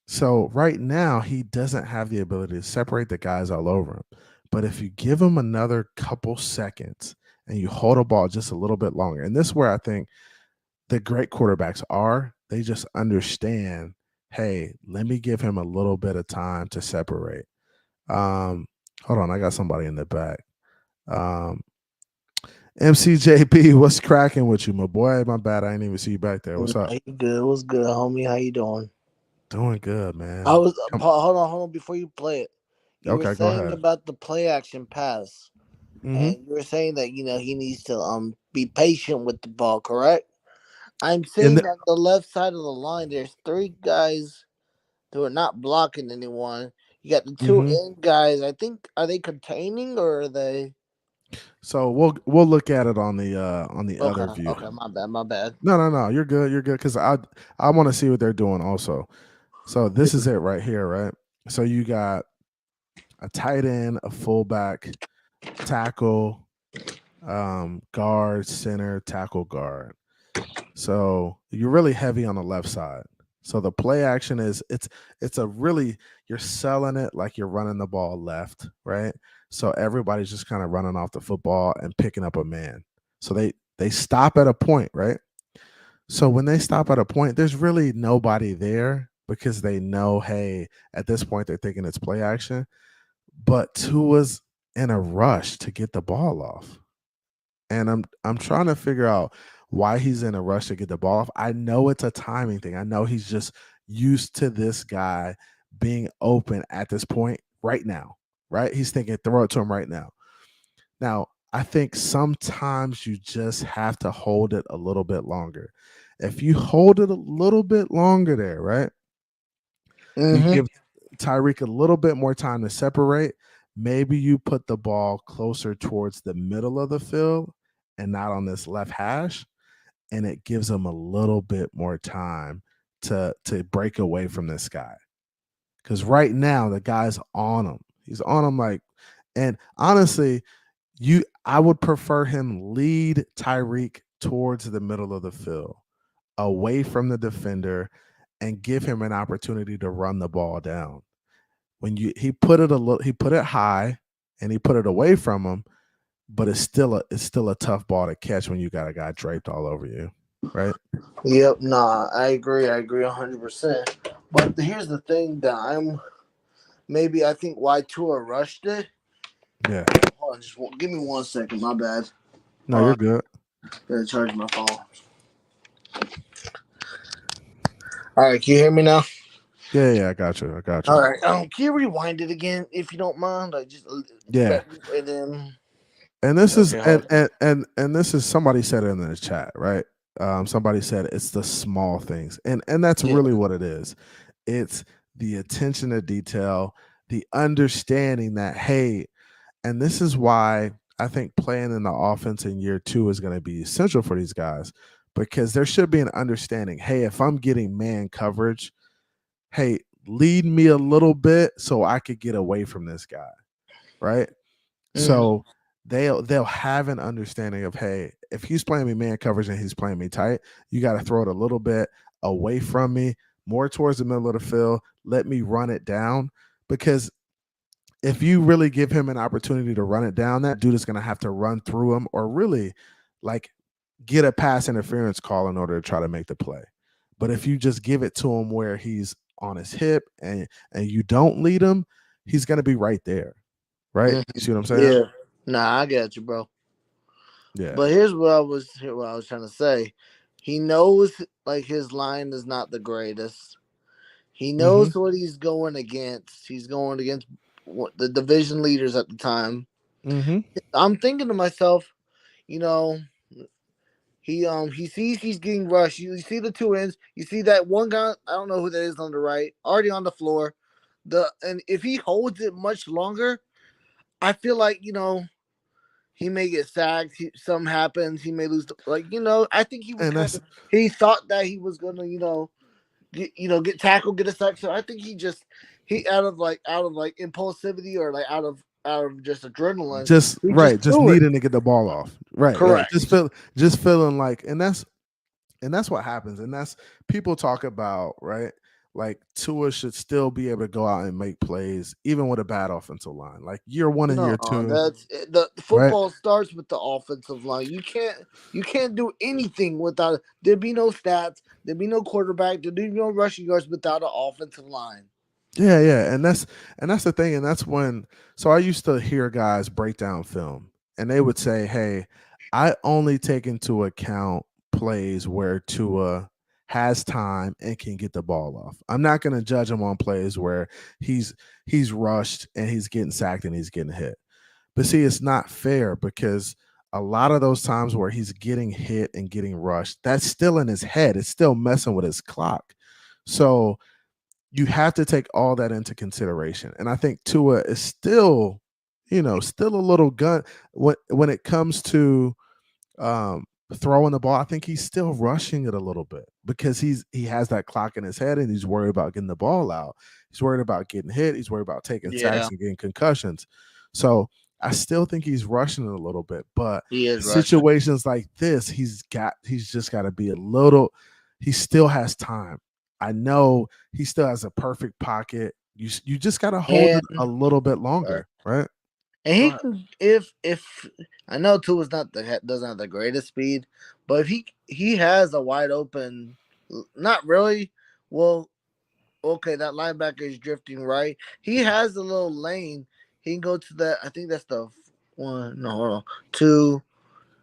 So right now, he doesn't have the ability to separate the guys all over him. But if you give him another couple seconds and you hold a ball just a little bit longer, and this is where I think the great quarterbacks are, they just understand, hey, let me give him a little bit of time to separate. Hold on, I got somebody in the back. MCJB, what's cracking with you, my boy? My bad, I didn't even see you back there. What's up? You good? What's good, homie? How you doing? Doing good, man. I was hold on before you play it. You were Okay, go saying ahead. about the play action pass, Mm-hmm. and you were saying that he needs to be patient with the ball. Correct. I'm And seeing on the left side of the line. There's three guys who are not blocking anyone. You got the two mm-hmm. end guys. I think are they containing or are they? So we'll look at it on the Okay, other view. okay, my bad, my bad. No. You're good. You're good. Because I want to see what they're doing also. So this is it right here, right? So you got a tight end, a fullback, tackle, guard, center, tackle, guard. So you're really heavy on the left side. So the play action is it's a really you're selling it like you're running the ball left, right? So everybody's just kind of running off the football and picking up a man. So they stop at a point, right? So when they stop at a point, there's really nobody there because they know, hey, at this point they're thinking it's play action. But Tua's in a rush to get the ball off. And I'm trying to figure out why he's in a rush to get the ball off. I know it's a timing thing. I know he's just used to this guy being open at this point right now, right? He's thinking throw it to him right now. Now, I think sometimes you just have to hold it a little bit longer. If you hold it a little bit longer there, right? You Mm-hmm. give Tyreek a little bit more time to separate. Maybe you put the ball closer towards the middle of the field and not on this left hash, and it gives him a little bit more time to break away from this guy. Because right now the guy's on him. He's on him like, and honestly, I would prefer him lead Tyreek towards the middle of the field, away from the defender, and give him an opportunity to run the ball down. When he put it high and he put it away from him, but it's still a tough ball to catch when you got a guy draped all over you, right? Yep. Nah, I agree. I agree 100%. But here's the thing that I think why Tua rushed it. Yeah. Hold on, just give me 1 second. My bad. No, you're good. Gotta charge my phone. All right, can you hear me now? Yeah, I got you. All right. Can you rewind it again if you don't mind? I just Yeah. and then And this is Okay, and this is somebody said it in the chat, right? Somebody said it's the small things, and that's yeah. really what it is. It's the attention to detail, the understanding that hey, and this is why I think playing in the offense in year 2 is going to be essential for these guys because there should be an understanding. Hey, if I'm getting man coverage, hey, lead me a little bit so I could get away from this guy, right? So they'll have an understanding of hey, if he's playing me man coverage and he's playing me tight, you got to throw it a little bit away from me, more towards the middle of the field. Let me run it down because if you really give him an opportunity to run it down, that dude is going to have to run through him or really like get a pass interference call in order to try to make the play. But if you just give it to him where he's on his hip and you don't lead him, he's going to be right there. Right? You see what I'm saying? Yeah. Nah, I got you, bro. Yeah. But here's what I was trying to say. He knows like his line is not the greatest. He Mm-hmm. knows what he's going against. He's going against the division leaders at the time. Mm-hmm. I'm thinking to myself, you know, he sees he's getting rushed. You see the two ends. You see that one guy. I don't know who that is on the right, already on the floor. And if he holds it much longer, I feel like he may get sacked. Something happens. He may lose. I think he was And kind that's of. He thought that he was gonna, get tackled, get a sack. So I think he out of impulsivity or like out of just adrenaline. just He just right, just threw it. needing to get the ball off. Right. Correct. Just feeling like and that's what happens. And that's people talk about, right? Like Tua should still be able to go out and make plays, even with a bad offensive line. Like year 1 and No, year 2, that's the right? football starts with the offensive line. You can't do anything without. There'd be no stats. There'd be no quarterback. There'd be no rushing yards without an offensive line. Yeah. And that's the thing. And that's when so I used to hear guys break down film and they would say, hey, I only take into account plays where Tua has time, and can get the ball off. I'm not going to judge him on plays where he's rushed and he's getting sacked and he's getting hit. But see, it's not fair because a lot of those times where he's getting hit and getting rushed, that's still in his head. It's still messing with his clock. So you have to take all that into consideration. And I think Tua is still, still a little gun when it comes to throwing the ball. I think he's still rushing it a little bit because he has that clock in his head and he's worried about getting the ball out. He's worried about getting hit. He's worried about taking sacks and getting concussions. So I still think he's rushing it a little bit, but situations like this, he's just got to be a little. He still has time. I know he still has a perfect pocket. You just got to hold it a little bit longer, right? And he can, if I know Tua's doesn't have the greatest speed, but if he has a wide open, not really. Well, okay, that linebacker is drifting right. He has a little lane. He can go to that. I think that's the one. No, hold on. Two.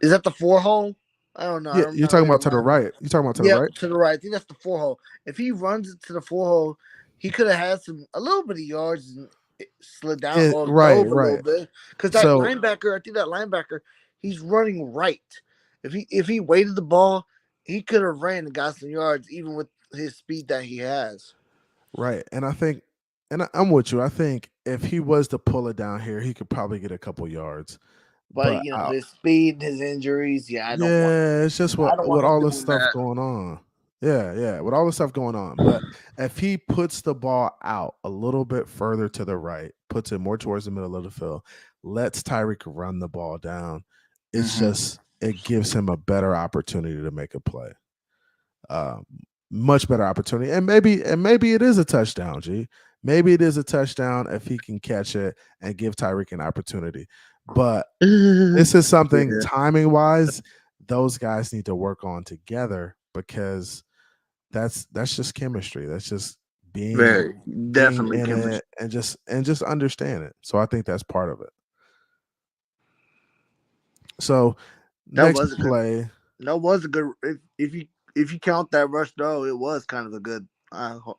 Is that the 4 hole? I don't know. Yeah, you're talking about to the right. You're talking about to the right? To the right. I think that's the 4 hole. If he runs it to the 4 hole, he could have had a little bit of yards and slid down over a little bit. Because that linebacker, I think that linebacker, he's running right. If he weighted the ball, he could have ran and got some yards even with his speed that he has. Right. And I think, and I'm with you. I think if he was to pull it down here, he could probably get a couple yards. But his speed, his injuries, it's just with all this stuff going on. Yeah, with all this stuff going on. But if he puts the ball out a little bit further to the right, puts it more towards the middle of the field, lets Tyreek run the ball down, it's just it gives him a better opportunity to make a play. Much better opportunity. And maybe it is a touchdown, G. Maybe it is a touchdown if he can catch it and give Tyreek an opportunity. But this is something timing wise, those guys need to work on together because that's just chemistry. That's just being definitely being in it and just understand it. So I think that's part of it. So that was a good if you count that rush though, it was kind of a good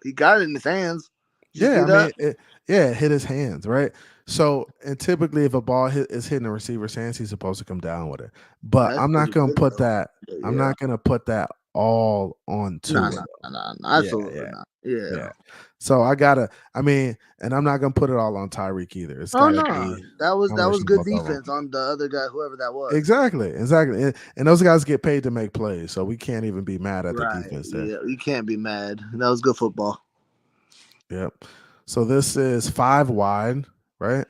he got it in his hands. It hit his hands, right? So, and typically if a ball is hitting a receiver's hands, he's supposed to come down with it. But I'm not going to put that. Yeah. I'm not going to put that all on Tua. No, absolutely not. Yeah. So and I'm not going to put it all on Tyreek either. It's that was good defense on the other guy, whoever that was. Exactly. And those guys get paid to make plays, so we can't even be mad at the defense there. Yeah, you can't be mad. That was good football. Yep. So this is 5 wide, right?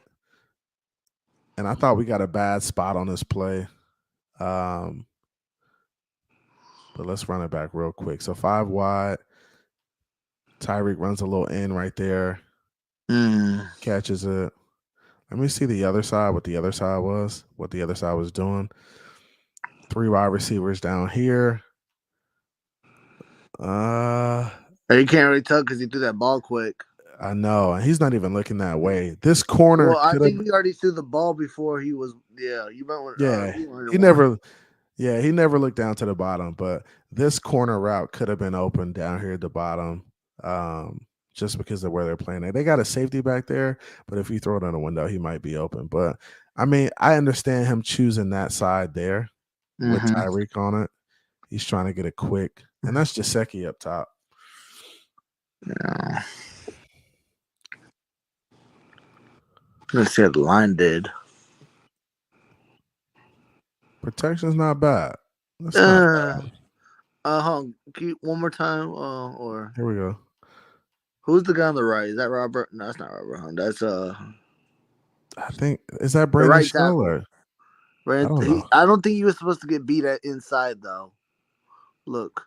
And I thought we got a bad spot on this play. But let's run it back real quick. So 5 wide. Tyreek runs a little in right there. Catches it. Let me see the other side, what the other side was doing. 3 wide receivers down here. You can't really tell because he threw that ball quick. I know, and he's not even looking that way. This corner. Well, I think he already threw the ball before he was. Yeah, you might want. He never. Yeah, he never looked down to the bottom, but this corner route could have been open down here at the bottom, just because of where they're playing. They got a safety back there, but if you throw it in a window, he might be open. But I understand him choosing that side there with Tyreek on it. He's trying to get it quick, and that's Gesicki up top. Yeah. Let's see what the line did. Protection's not bad. Keep one more time. Or here we go. Who's the guy on the right? Is that Robert? No, that's not Robert Hunt. That's I think is that Brandon Schiller? I don't think he was supposed to get beat at inside though. Look.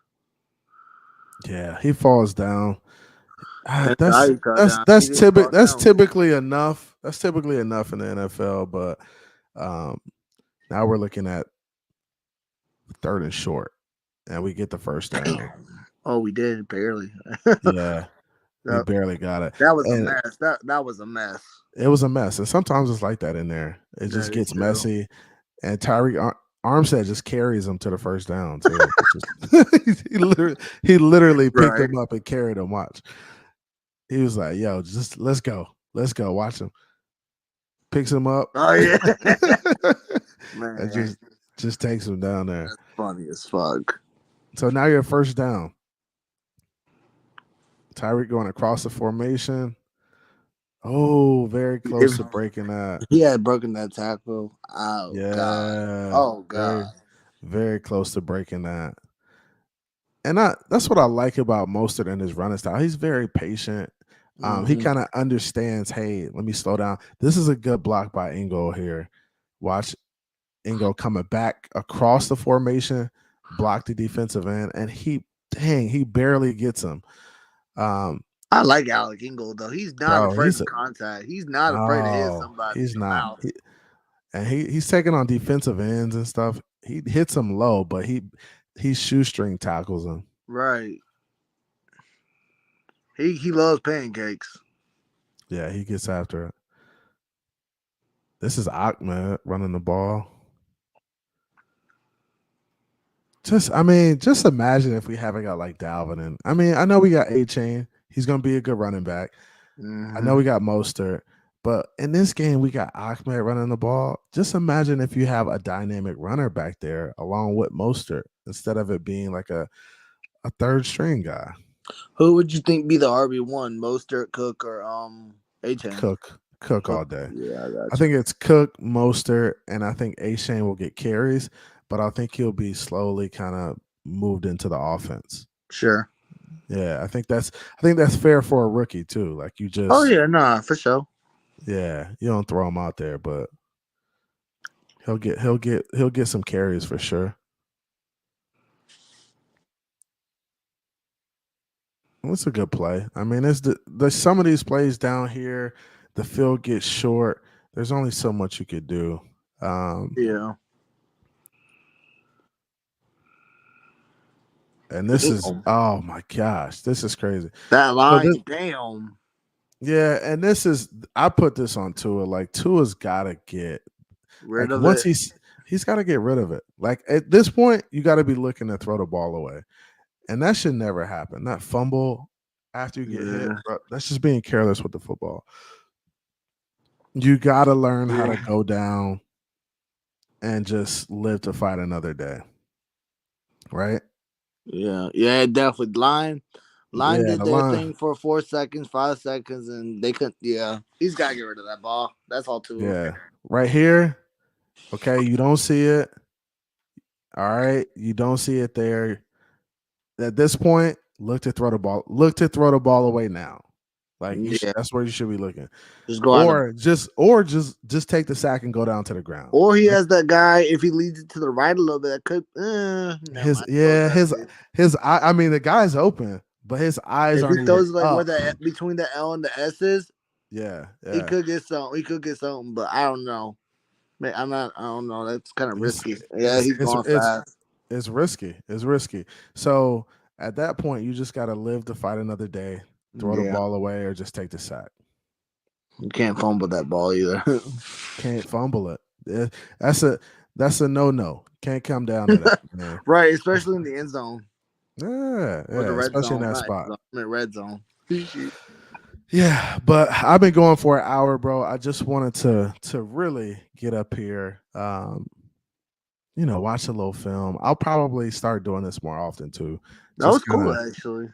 Yeah, he falls down. That's typically enough. That's typically enough in the NFL, but now we're looking at 3rd and short, and we get the first down. Oh, we did barely. Yeah, we barely got it. That was a mess. That was a mess. It was a mess, and sometimes it's like that in there. It just gets messy. And Tyreek, Armstead just carries him to the first down too. He literally picked Right. him up and carried him. Watch. He was like, "Yo, just let's go. Watch him." Picks him up. Oh yeah, and man, just takes him down there. that's funny as fuck. So now you're first down. Tyreek going across the formation. Oh, very close to breaking that. He had broken that tackle. Oh Yeah. god. Oh god. Very close to breaking that. And that's what I like about Mostert and his running style. He's very patient. He kind of understands, hey, let me slow down. This is a good block by Ingo here. Watch Ingo coming back across the formation, block the defensive end, and he barely gets him. I like Alec Ingold though. He's not afraid of contact. He's not afraid to hit somebody. He's not. Mouth. He's taking on defensive ends and stuff. He hits them low, but he shoestring tackles them. Right. He loves pancakes. Yeah, he gets after it. This is Ahmed running the ball. Just imagine if we haven't got like Dalvin in. I mean, I know we got A-Chain. He's going to be a good running back. I know we got Mostert. But in this game, we got Ahmed running the ball. Just imagine if you have a dynamic runner back there along with Mostert instead of it being like a third string guy. Who would you think be the RB1? Mostert, Cook, or A-Chain? Cook all day. Yeah, I think it's Cook, Mostert, and I think A-Chain will get carries, but I think he'll be slowly kind of moved into the offense. Sure. Yeah, I think that's fair for a rookie too. Like you just. Oh yeah, nah, for sure. Yeah, you don't throw him out there, but he'll get some carries for sure. It's a good play. I mean, there's some of these plays down here. The field gets short. There's only so much you could do. Yeah. And this is oh my gosh, this is crazy. That line, damn. Yeah, and I put this on Tua. Like Tua's gotta get rid of once it. He's got to get rid of it. Like at this point, you got to be looking to throw the ball away. And that should never happen. That fumble after you get hit, bro, that's just being careless with the football. You got to learn how to go down and just live to fight another day. Right? Yeah, definitely. Line did their thing for 4 seconds, 5 seconds, and they couldn't. Yeah, he's got to get rid of that ball. That's all too. Yeah. Right here. Okay, you don't see it. All right, you don't see it there. At this point, look to throw the ball. Look to throw the ball away now. Like that's where you should be looking. Just go just take the sack and go down to the ground. Or he has that guy. If he leads it to the right a little bit, that could. His eye. I mean, the guy's open, but his eyes aren't. He throws like where the between the L and the S is. Yeah, he could get something. He could get something, but I don't know. Man, I don't know. That's kind of risky. He's going fast. It's risky. It's risky. So at that point, you just got to live to fight another day. Throw the ball away or just take the sack. You can't fumble that ball either. Can't fumble it. That's a no. Can't come down to that, man. Right, especially in the end zone. Yeah, the red especially zone, in that spot. In the red zone. Yeah, but I've been going for an hour, bro. I just wanted to really get up here. Watch a little film. I'll probably start doing this more often too. That was cool, actually.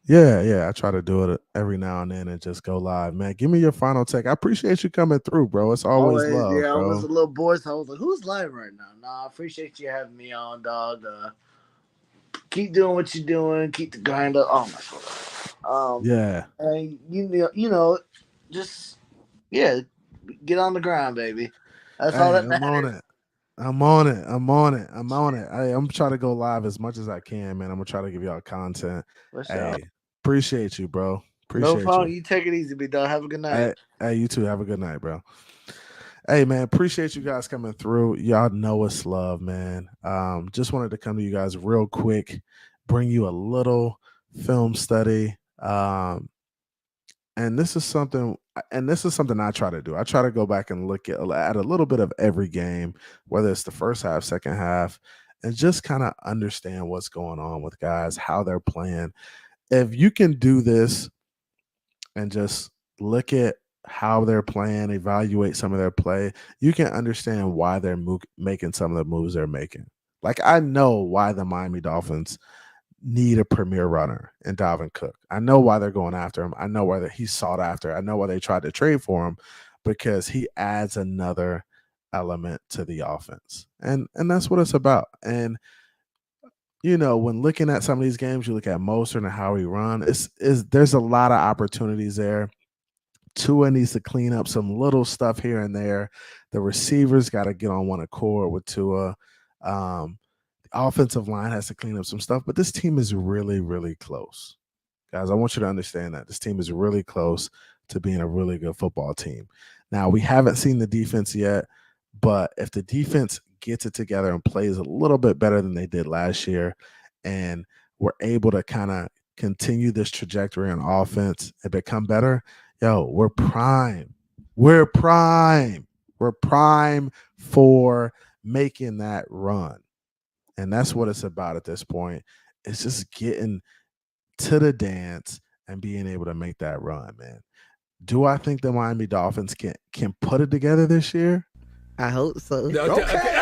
Yeah. I try to do it every now and then and just go live, man. Give me your final take. I appreciate you coming through, bro. It's always love. Yeah, bro. I was a little bored, so I was like, "Who's live right now?" Nah, I appreciate you having me on, dog. Keep doing what you're doing. Keep the grind up. Oh my God. And just get on the grind, baby. That's all that matters. I'm on it. I'm trying to go live as much as I can, man. I'm gonna try to give y'all content. Appreciate you, bro. No problem. You take it easy, big dog. Have a good night. Hey, you too. Have a good night, bro. Hey, man, appreciate you guys coming through. Y'all know it's love, man. Just wanted to come to you guys real quick, bring you a little film study. and this is something I try to do. I try to go back and look at a little bit of every game, whether it's the first half, second half, and just kind of understand what's going on with guys, how they're playing. If you can do this and just look at how they're playing, evaluate some of their play, you can understand why they're making some of the moves they're making. Like, I know why the Miami Dolphins need a premier runner in Dalvin Cook. I know why they're going after him. I know why he's sought after. I know why they tried to trade for him, because he adds another element to the offense. And that's what it's about. And when looking at some of these games, you look at Mostert and how he run, there's a lot of opportunities there. Tua needs to clean up some little stuff here and there. The receivers got to get on one accord with Tua. The offensive line has to clean up some stuff, but this team is really, really close. Guys, I want you to understand that this team is really close to being a really good football team. Now, we haven't seen the defense yet, but if the defense gets it together and plays a little bit better than they did last year, and we're able to kind of continue this trajectory on offense and become better, we're prime. We're prime. We're prime for making that run. And that's what it's about at this point. It's just getting to the dance and being able to make that run, man. Do I think the Miami Dolphins can put it together this year? I hope so. Okay.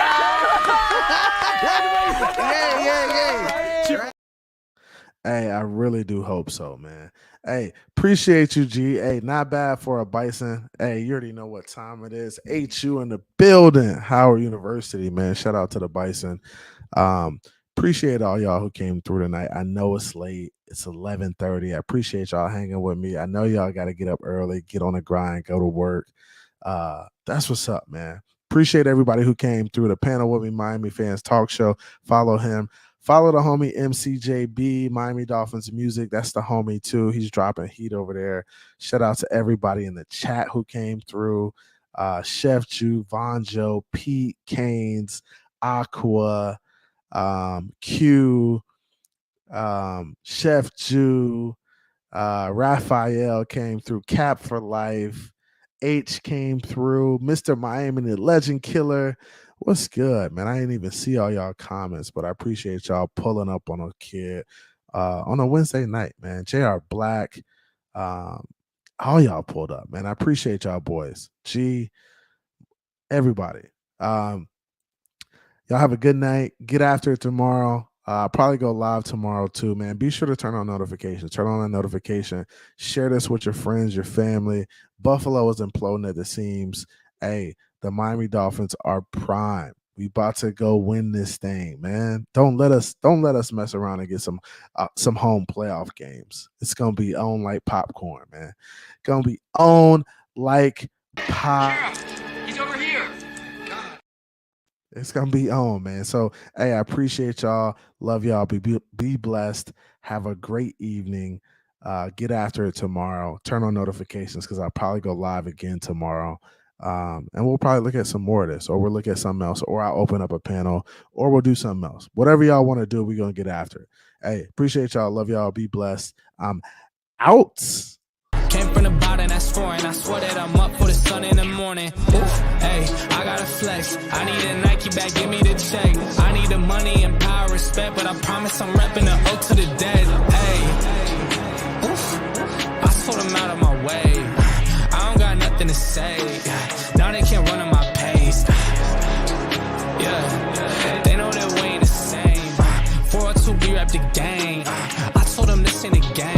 Hey, I really do hope so, man. Hey, appreciate you, G. Hey, not bad for a Bison. Hey, you already know what time it is. HU in the building. Howard University, man. Shout out to the Bison. Appreciate all y'all who came through tonight. I know it's late. It's 11:30. I appreciate y'all hanging with me. I know y'all got to get up early, get on the grind, go to work. That's what's up, man. Appreciate everybody who came through the panel with me, Miami Fans Talk Show. Follow him. Follow the homie MCJB, Miami Dolphins Music. That's the homie, too. He's dropping heat over there. Shout out to everybody in the chat who came through. Chef Jew, Vonjo, Pete, Canes, Aqua, Q, Chef Jew, Raphael came through, Cap for Life, H came through, Mr. Miami, the Legend Killer. What's good, man? I didn't even see all y'all comments, but I appreciate y'all pulling up on a kid on a Wednesday night, man. JR Black, all y'all pulled up, man. I appreciate y'all boys. G, everybody. Y'all have a good night. Get after it tomorrow. I'll probably go live tomorrow too, man. Be sure to turn on notifications. Turn on that notification. Share this with your friends, your family. Buffalo is imploding at the seams. Hey, the Miami Dolphins are prime. We about to go win this thing, man. Don't let us mess around and get some home playoff games. It's gonna be on like popcorn, man. Gonna be on like pop. He's over here. It's gonna be on, man. So, hey, I appreciate y'all. Love y'all. Be blessed. Have a great evening. Get after it tomorrow. Turn on notifications because I'll probably go live again tomorrow. And we'll probably look at some more of this, or we'll look at something else, or I'll open up a panel, or we'll do something else. Whatever y'all want to do, we're gonna get after it. Hey, appreciate y'all. Love y'all. Be blessed. I'm out. Came from the bottom, that's foreign. I swear that I'm up for the sun in the morning. Oof, hey, I gotta flex. I need a Nike bag, give me the check. I need the money and power, respect, but I promise I'm repping the O to the dead. Hey, oof, I sort them out of my way. I don't got nothing to say. Now they can't run at my pace. Yeah, they know that we ain't the same. 402, we rap the gang. I told them this ain't a game.